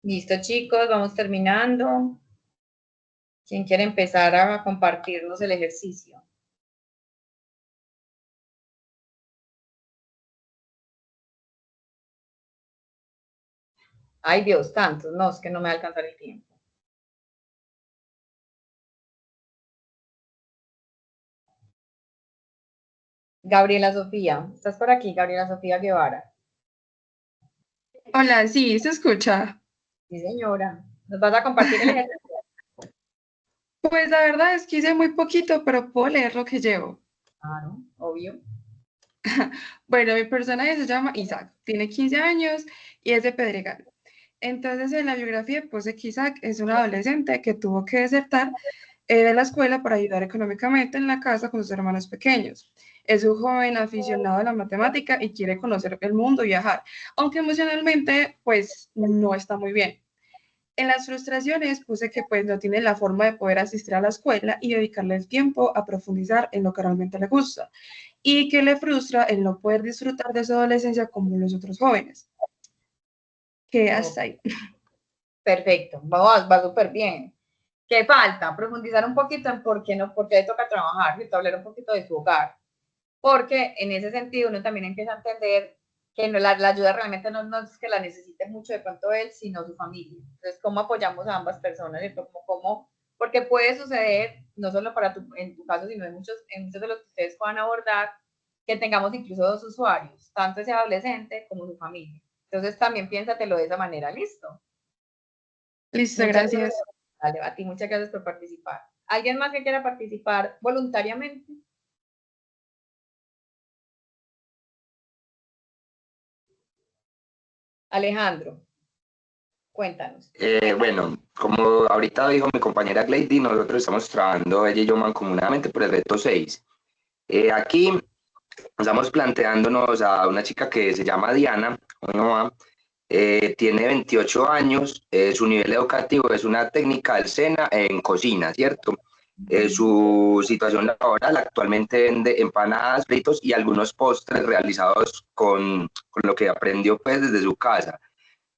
Listo, chicos, vamos terminando. ¿Quién quiere empezar a compartirnos el ejercicio? Ay, Dios, tantos, no, es que no me va a alcanzar el tiempo. Gabriela Sofía, ¿estás por aquí? Gabriela Sofía Guevara. Hola, sí, se escucha. Sí, señora. ¿Nos vas a compartir el ejercicio? Pues la verdad es que hice muy poquito, pero puedo leer lo que llevo. Claro, obvio. Bueno, mi personaje se llama Isaac, tiene 15 años y es de Pedregal. Entonces, en la biografía puse que Isaac es un adolescente que tuvo que desertar de la escuela para ayudar económicamente en la casa con sus hermanos pequeños. Es un joven aficionado a la matemática y quiere conocer el mundo y viajar, aunque emocionalmente, pues, no está muy bien. En las frustraciones puse que pues no tiene la forma de poder asistir a la escuela y dedicarle el tiempo a profundizar en lo que realmente le gusta y que le frustra el no poder disfrutar de su adolescencia como los otros jóvenes. Que hasta ahí. Perfecto, va súper bien. ¿Qué falta? Profundizar un poquito en por qué le toca trabajar, y hablar un poquito de su hogar. Porque en ese sentido uno también empieza a entender que no, la ayuda realmente no es que la necesite mucho de pronto él, sino su familia. Entonces, ¿cómo apoyamos a ambas personas? Porque puede suceder, no solo en tu caso, sino en muchos de los que ustedes puedan abordar, que tengamos incluso dos usuarios, tanto ese adolescente como su familia. Entonces, también piénsatelo de esa manera, ¿listo? Listo, Muchas gracias. Dale, Bati, muchas gracias por participar. ¿Alguien más que quiera participar voluntariamente? Alejandro, cuéntanos. Bueno, como ahorita dijo mi compañera Glady, nosotros estamos trabajando, ella y yo mancomunadamente por el reto 6. Aquí estamos planteándonos a una chica que se llama Diana, tiene 28 años, su nivel educativo es una técnica del SENA en cocina, ¿cierto? Su situación laboral actualmente vende empanadas, fritos y algunos postres realizados con lo que aprendió pues desde su casa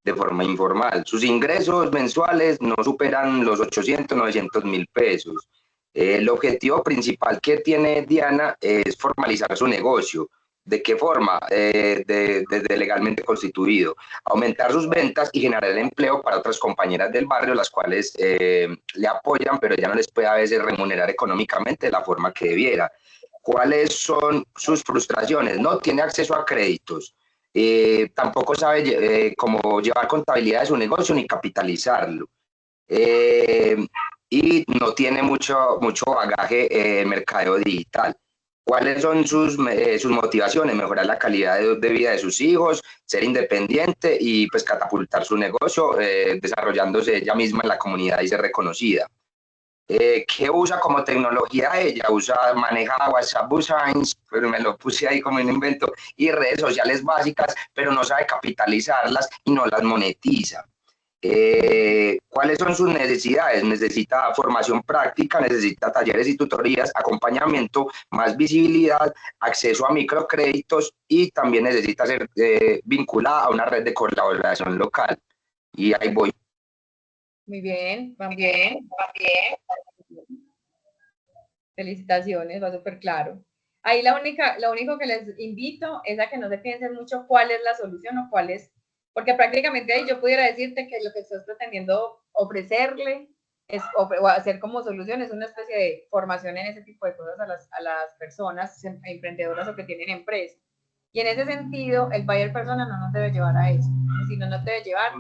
de forma informal. Sus ingresos mensuales no superan los 800, 900 mil pesos. El objetivo principal que tiene Diana es formalizar su negocio. ¿De qué forma? Desde legalmente constituido. Aumentar sus ventas y generar empleo para otras compañeras del barrio, las cuales le apoyan, pero ella no les puede a veces remunerar económicamente de la forma que debiera. ¿Cuáles son sus frustraciones? No tiene acceso a créditos. Tampoco sabe cómo llevar contabilidad de su negocio ni capitalizarlo. Y no tiene mucho bagaje en mercadeo digital. ¿Cuáles son sus motivaciones? Mejorar la calidad de vida de sus hijos, ser independiente y pues catapultar su negocio, desarrollándose ella misma en la comunidad y ser reconocida. ¿Qué usa como tecnología ella? Maneja WhatsApp Business, pero me lo puse ahí como un invento, y redes sociales básicas, pero no sabe capitalizarlas y no las monetiza. ¿Cuáles son sus necesidades? Necesita formación práctica, necesita talleres y tutorías, acompañamiento, más visibilidad, acceso a microcréditos y también necesita ser vinculada a una red de colaboración local. Y ahí voy. Muy bien, van bien. Felicitaciones, va súper claro. Ahí lo único que les invito es a que no se piensen mucho cuál es la solución o cuál es, porque prácticamente ahí yo pudiera decirte que lo que estás pretendiendo ofrecerle es, o hacer como solución es una especie de formación en ese tipo de cosas a las personas emprendedoras o que tienen empresas. Y en ese sentido, el buyer persona no nos debe llevar a eso, sino nos debe llevar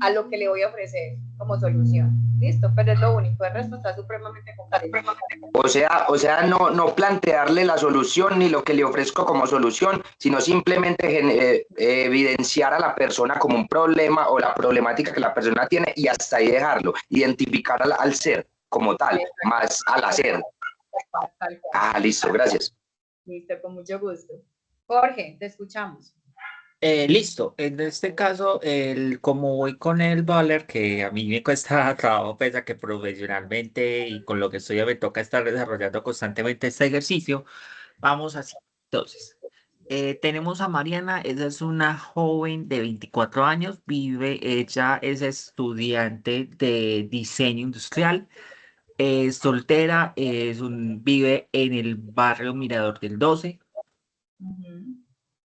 a lo que le voy a ofrecer como solución. Listo, pero es lo único, el resto está supremamente complejo. O sea, no plantearle la solución ni lo que le ofrezco como solución, sino simplemente evidenciar a la persona como un problema o la problemática que la persona tiene y hasta ahí dejarlo, identificar al ser como tal, más al hacer. Listo, gracias. Listo, con mucho gusto. Jorge, te escuchamos. Listo, en este caso, como voy con el Baller, que a mí me cuesta trabajo, pese a que profesionalmente y con lo que estoy me toca estar desarrollando constantemente este ejercicio, vamos así. Entonces, tenemos a Mariana, ella es una joven de 24 años, ella es estudiante de diseño industrial, es soltera, vive en el barrio Mirador del 12.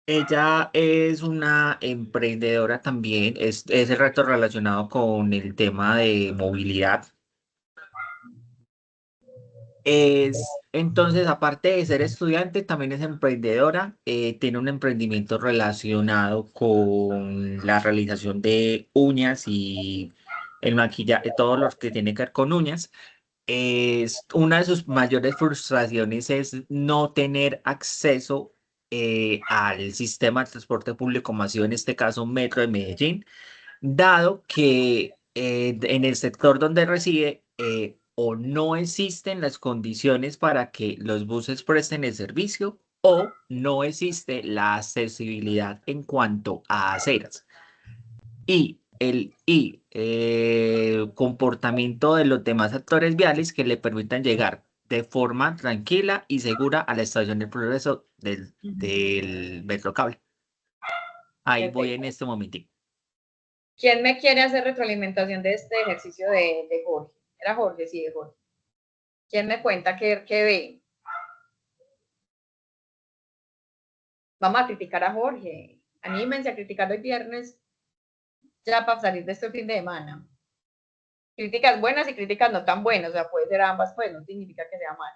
Ella es una emprendedora también, es el reto relacionado con el tema de movilidad. Entonces, aparte de ser estudiante, también es emprendedora, tiene un emprendimiento relacionado con la realización de uñas y el maquillaje, todo lo que tiene que ver con uñas. Una de sus mayores frustraciones es no tener acceso al sistema de transporte público masivo, en este caso Metro de Medellín, dado que en el sector donde reside o no existen las condiciones para que los buses presten el servicio o no existe la accesibilidad en cuanto a aceras. Y el comportamiento de los demás actores viales que le permitan llegar de forma tranquila y segura a la estación del progreso del Metrocable. Ahí voy en este momentito. ¿Quién me quiere hacer retroalimentación de este ejercicio de Jorge? Era Jorge, sí, de Jorge. ¿Quién me cuenta qué ve? Vamos a criticar a Jorge. Anímense a criticarlo el viernes ya para salir de este fin de semana. Críticas buenas y críticas no tan buenas, o sea, puede ser ambas, pues no significa que sea mal.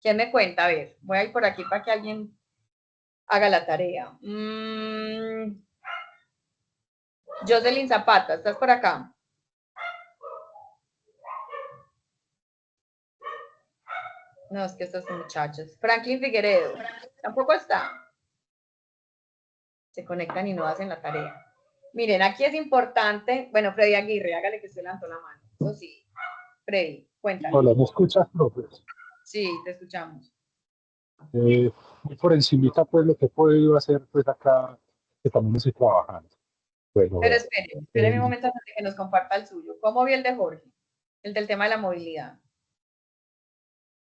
¿Quién me cuenta? A ver, voy a ir por aquí para que alguien haga la tarea. Jocelyn Zapata, ¿estás por acá? No, es que estos muchachos. Franklin Figueredo, tampoco está. Se conectan y no hacen la tarea. Miren, aquí es importante, bueno, Freddy Aguirre, hágale que usted levantó la mano. Eso sí. Freddy, cuéntanos. Hola, ¿me escuchas, profe? Sí, te escuchamos. Muy por encimita, pues, lo que he podido hacer, pues, acá, que también estoy trabajando. Bueno, Pero vea, espere un momento antes de que nos comparta el suyo. ¿Cómo vio el de Jorge? El del tema de la movilidad.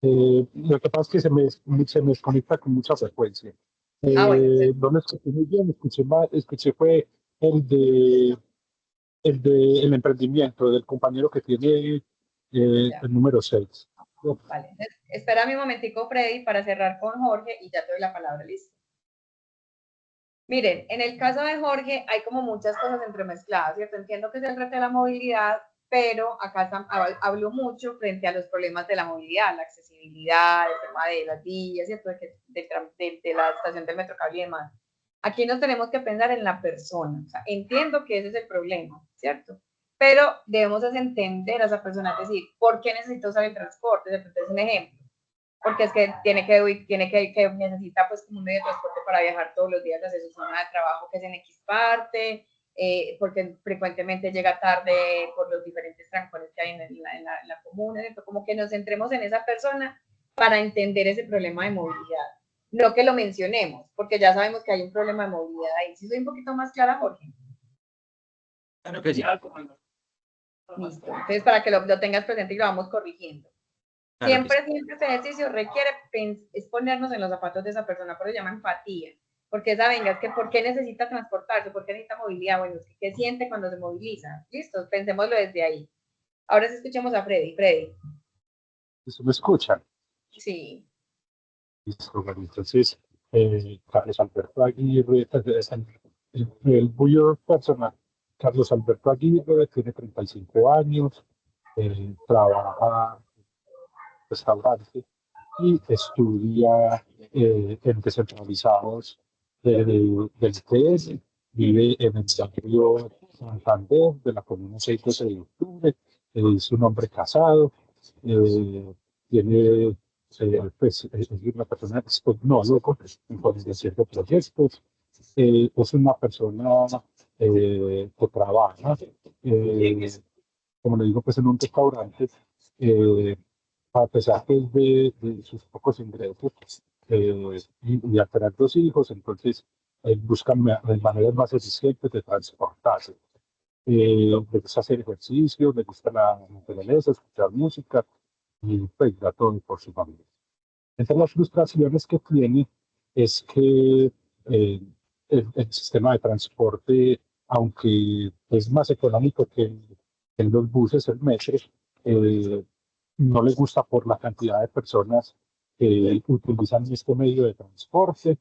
lo que pasa es que se me desconecta con mucha frecuencia. Bueno. No lo escuché muy bien, escuché fue el de el emprendimiento del compañero que tiene el número 6. Vale, espérame un momentico, Freddy, para cerrar con Jorge y ya te doy la palabra, listo. Miren, en el caso de Jorge hay como muchas cosas entremezcladas, ¿cierto? Entiendo que es el reto de la movilidad, pero acá hablo mucho frente a los problemas de la movilidad, la accesibilidad, el tema de las vías, ¿cierto? De la estación del metro cable y demás. Aquí nos tenemos que pensar en la persona. O sea, entiendo que ese es el problema, ¿cierto? Pero debemos entender a esa persona, es decir, ¿por qué necesita usar el transporte? Es un ejemplo. Porque es que necesita pues como un medio de transporte para viajar todos los días hacia su zona de trabajo, que es en X parte, porque frecuentemente llega tarde por los diferentes trancones que hay en la comuna, ¿cierto? Como que nos centremos en esa persona para entender ese problema de movilidad. No que lo mencionemos, porque ya sabemos que hay un problema de movilidad ahí. Si soy un poquito más clara, Jorge. Claro que sí. Listo. Entonces, para que lo tengas presente y lo vamos corrigiendo. Claro Siempre sí. este ejercicio requiere es ponernos en los zapatos de esa persona, por eso se llama empatía. Porque esa venga, es que ¿por qué necesita transportarse? ¿Por qué necesita movilidad? Bueno, es que ¿qué siente cuando se moviliza? Listo, pensémoslo desde ahí. Ahora sí escuchemos a Freddy. Freddy. ¿Eso me escuchan? Sí. Listo, bueno, entonces, Carlos Alberto Aguirre, el buyo personal. Carlos Alberto Aguirre tiene 35 años, trabaja en restaurante y estudia en descentralizados del ITS, vive en el barrio Santander de la comuna 6 de octubre, es un hombre casado, tiene, es una persona tecnólogo en coordinación de proyectos, es una persona que trabaja, como le digo, pues en un restaurante, eh, a pesar pues, de sus pocos ingresos y al tener 2 hijos, entonces buscan maneras más eficientes de transportarse. Le gusta hacer ejercicio, le gusta la naturaleza, escuchar música y pues da todo por su familia. Entre las frustraciones que tiene es que el sistema de transporte, aunque es más económico que en los buses, el metro, eh, no le gusta por la cantidad de personas que utilizan este medio de transporte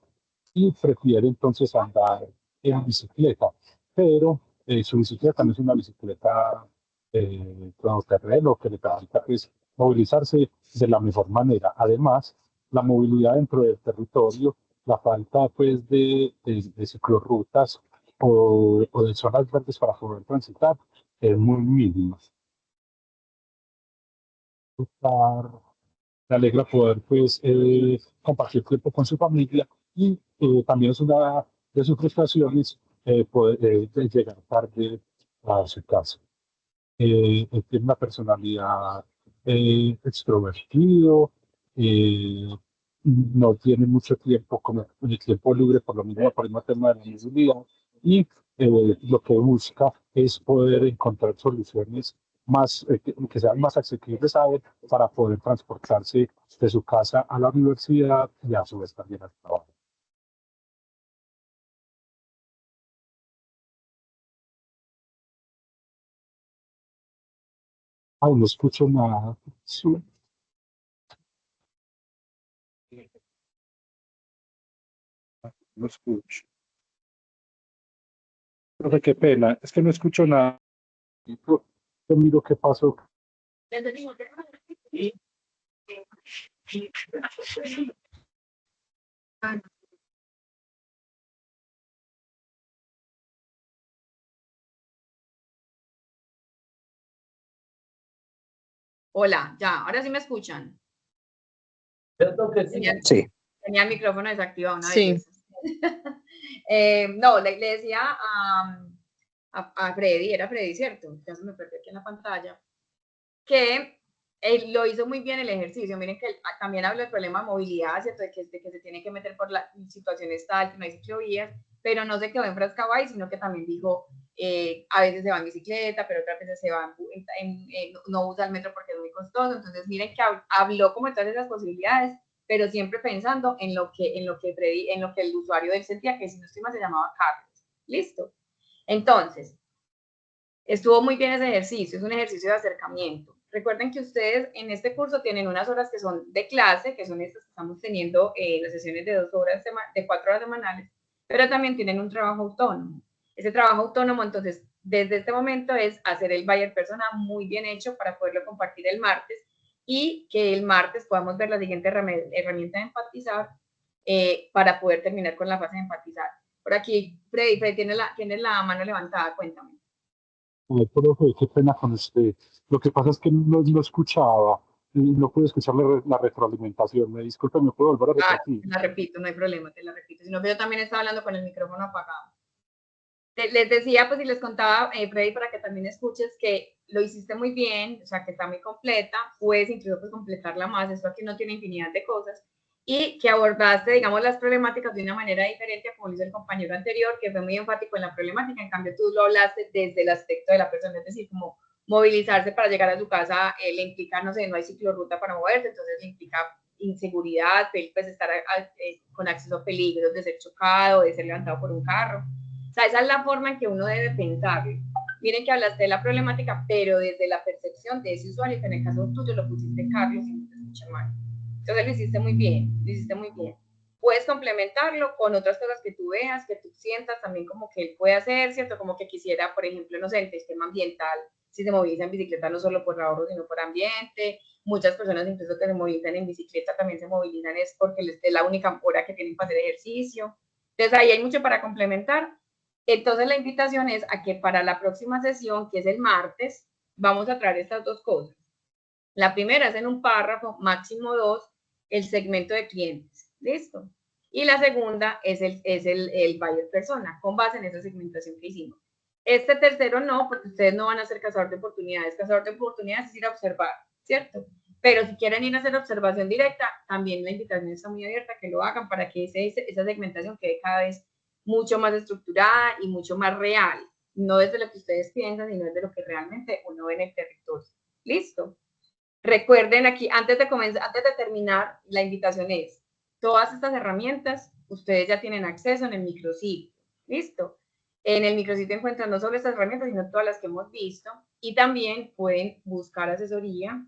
y prefiere entonces andar en bicicleta. Pero su bicicleta no es una bicicleta todoterreno que le permita pues, movilizarse de la mejor manera. Además, la movilidad dentro del territorio, la falta pues, de ciclorrutas o de zonas verdes para poder transitar es muy mínima. Me alegra poder pues, compartir tiempo con su familia y también es una de sus frustraciones poder de llegar tarde a su casa. Él tiene una personalidad extrovertido, eh, no tiene mucho tiempo, como el tiempo libre por el mismo tema de la movilidad, y lo que busca es poder encontrar soluciones que sean más accesibles a él para poder transportarse de su casa a la universidad y a su vez también al trabajo. Aún no escucho nada. Sí. No escucho. Profe, qué pena, es que no escucho nada. Yo miro qué pasó. Hola, ya, ahora sí me escuchan. Sí. Tenía el micrófono desactivado una Sí. vez. No, le decía a Freddy, era Freddy, ¿cierto? Ya se me perdió aquí en la pantalla, que él lo hizo muy bien el ejercicio. Miren que él también habló del problema de movilidad, ¿cierto? De que se tiene que meter por la situaciones tal, que no hay ciclovías, pero no se quedó enfrascado ahí, sino que también dijo, a veces se va en bicicleta, pero otras veces se va no usa el metro porque es muy costoso. Entonces, miren que habló como de todas esas posibilidades, pero siempre pensando en lo que el usuario de él sentía, que si no estoy mal se llamaba Carlos. Listo. Entonces, estuvo muy bien ese ejercicio, es un ejercicio de acercamiento. Recuerden que ustedes en este curso tienen unas horas que son de clase, que son estas que estamos teniendo las sesiones de 2 horas, de 4 horas semanales, pero también tienen un trabajo autónomo. Ese trabajo autónomo, entonces, desde este momento es hacer el buyer persona muy bien hecho para poderlo compartir el martes y que el martes podamos ver la siguiente herramienta de empatizar para poder terminar con la fase de empatizar. Por aquí, Freddy tiene la mano levantada, cuéntame. Profe, qué pena con usted. Lo que pasa es que no escuchaba y no pude escuchar la retroalimentación. Me disculpa, ¿me puedo volver a repetir? Te la repito, no hay problema, te la repito. Sino que yo también estaba hablando con el micrófono apagado. Les decía, pues, y les contaba, Freddy, para que también escuches que lo hiciste muy bien, o sea, que está muy completa, puedes incluso pues, completarla más, esto aquí no tiene infinidad de cosas, y que abordaste, digamos, las problemáticas de una manera diferente a como lo hizo el compañero anterior, que fue muy enfático en la problemática, en cambio tú lo hablaste desde el aspecto de la persona, es decir, como movilizarse para llegar a su casa, le implica, no sé, no hay ciclorruta para moverse, entonces le implica inseguridad, pues estar con acceso a peligros de ser chocado, de ser levantado por un carro. O sea, esa es la forma en que uno debe pensarlo. Miren que hablaste de la problemática, pero desde la percepción de ese usuario, que en el caso tuyo lo pusiste Carlos, y no te escuché mal. Entonces lo hiciste muy bien, lo hiciste muy bien. Puedes complementarlo con otras cosas que tú veas, que tú sientas también como que él puede hacer, ¿cierto? Como que quisiera, por ejemplo, no sé, el sistema ambiental, si se moviliza en bicicleta no solo por ahorro, sino por ambiente. Muchas personas incluso que se movilizan en bicicleta también se movilizan es porque es la única hora que tienen para hacer ejercicio. Entonces ahí hay mucho para complementar. Entonces la invitación es a que para la próxima sesión, que es el martes, vamos a traer estas 2 cosas. La primera es en un párrafo, máximo 2, el segmento de clientes. ¿Listo? Y la segunda es el buyer persona, con base en esa segmentación que hicimos. Este tercero no, porque ustedes no van a ser cazador de oportunidades. Cazador de oportunidades es ir a observar, ¿cierto? Pero si quieren ir a hacer observación directa, también la invitación está muy abierta a que lo hagan para que esa segmentación quede cada vez mucho más estructurada y mucho más real. No desde lo que ustedes piensan, sino desde lo que realmente uno ve en el territorio. ¿Listo? Recuerden aquí, antes de terminar, la invitación es, todas estas herramientas, ustedes ya tienen acceso en el micrositio, ¿listo? En el micrositio encuentran no solo estas herramientas, sino todas las que hemos visto, y también pueden buscar asesoría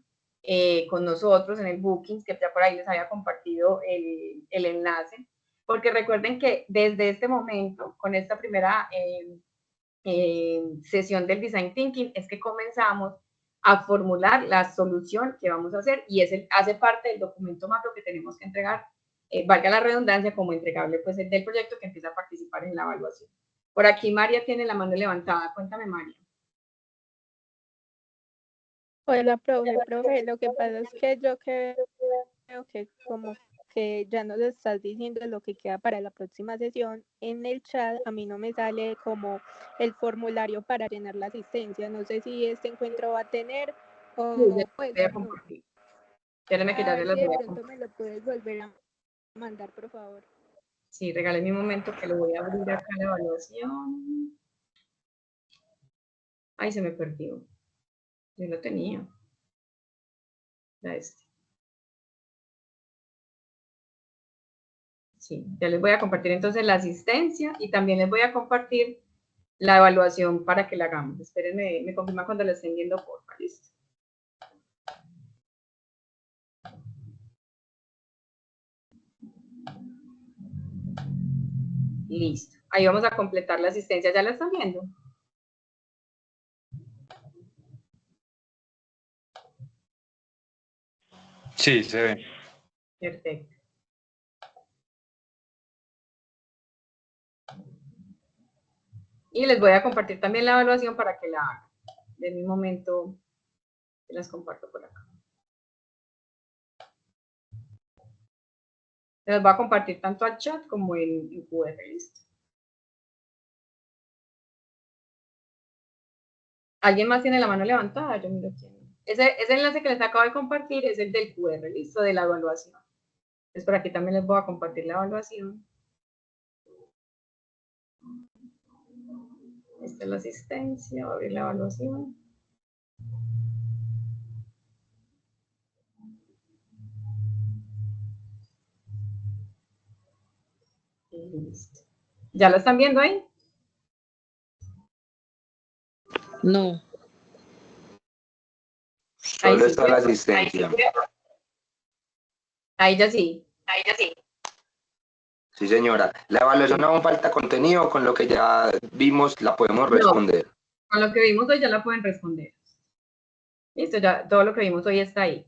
con nosotros en el Bookings, que ya por ahí les había compartido el enlace, porque recuerden que desde este momento, con esta primera sesión del Design Thinking, es que comenzamos a formular la solución que vamos a hacer y hace parte del documento macro que tenemos que entregar, valga la redundancia, como entregable pues del proyecto que empieza a participar en la evaluación. Por aquí María tiene la mano levantada. Cuéntame, María. Hola, profe, lo que pasa es que yo creo que como que ya nos estás diciendo lo que queda para la próxima sesión, en el chat a mí no me sale como el formulario para llenar la asistencia. No sé si este encuentro va a tener o pues voy a compartir. Espérame que ya se las si de voy a pronto compartir. me lo puedes volver a mandar, por favor. Sí, regáleme un momento que lo voy a abrir acá en la evaluación. Ay, se me perdió. Yo lo tenía. Ya este. Sí, ya les voy a compartir entonces la asistencia y también les voy a compartir la evaluación para que la hagamos. Espérenme, me confirma cuando la estén viendo, porfa, listo. Listo. Ahí vamos a completar la asistencia. ¿Ya la están viendo? Sí, se ve. Perfecto. Y les voy a compartir también la evaluación para que la hagan. En un momento las comparto por acá. Se los voy a compartir tanto al chat como en QR. ¿Listo? ¿Alguien más tiene la mano levantada? Yo miro quién. Ese enlace que les acabo de compartir es el del QR, listo, de la evaluación. Entonces, por aquí también les voy a compartir la evaluación. Esta es la asistencia, voy a abrir la evaluación. Listo. ¿Ya lo están viendo ahí? No. Solo está la asistencia. Ahí ya sí. Sí, señora. La evaluación aún falta contenido, con lo que ya vimos la podemos responder. Con lo que vimos hoy ya la pueden responder. Listo, ya todo lo que vimos hoy está ahí.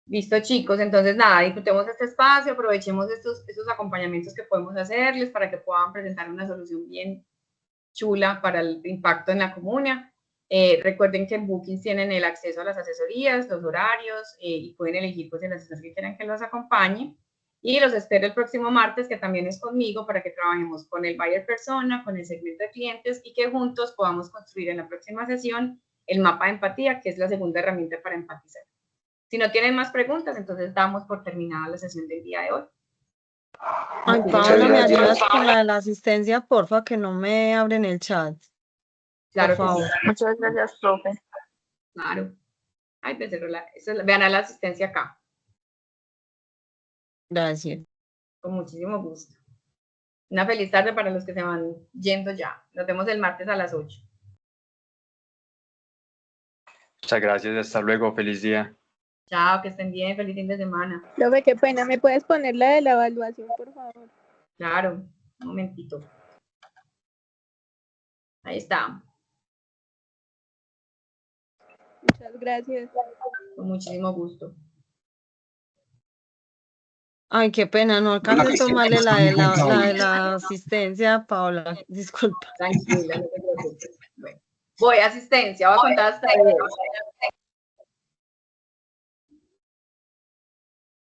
Listo, chicos, entonces nada, disfrutemos este espacio, aprovechemos estos acompañamientos que podemos hacerles para que puedan presentar una solución bien chula para el impacto en la comuna. Recuerden que en Bookings tienen el acceso a las asesorías, los horarios, y pueden elegir pues el asesor que quieran que los acompañe. Y los espero el próximo martes, que también es conmigo, para que trabajemos con el buyer persona, con el segmento de clientes y que juntos podamos construir en la próxima sesión el mapa de empatía, que es la segunda herramienta para empatizar. Si no tienen más preguntas, entonces damos por terminada la sesión del día de hoy. Ay, Paola, ¿me ayudas con la asistencia, porfa, que no me abren el chat? Claro por favor. que sí. Muchas gracias, profe. Claro. Ay, me cerró vean a la asistencia acá. Gracias. Con muchísimo gusto. Una feliz tarde para los que se van yendo ya. Nos vemos el martes a las 8. Muchas gracias, hasta luego, feliz día. Chao, que estén bien, feliz fin de semana. Profe, qué pena, ¿me puedes poner la de la evaluación, por favor? Claro, un momentito. Ahí está. Muchas gracias. Con muchísimo gusto. Ay, qué pena, no alcancé a tomarle la de la asistencia, Paola, disculpa. Tranquila, no te preocupes. Bueno, voy a asistencia, voy a contar hasta 10.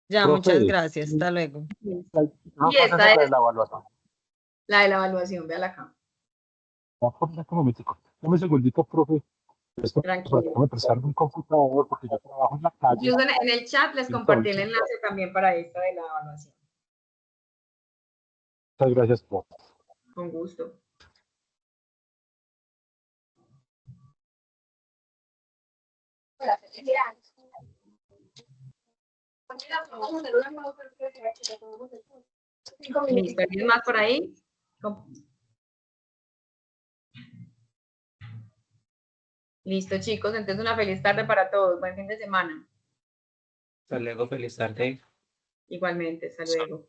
Ya, Profe, muchas gracias, hasta luego. Y esta es la evaluación. la de la evaluación, véala acá. Dame un segundito, profe. Tranquilo. Voy a prestar un computador porque yo trabajo en la calle. Incluso en el chat les compartí el enlace también para esta de la evaluación. Muchas gracias, profe. Con gusto. Listo, ¿alguien más por ahí? Listo, chicos, entonces una feliz tarde para todos. Buen fin de semana. Hasta luego, feliz tarde. Igualmente, hasta luego.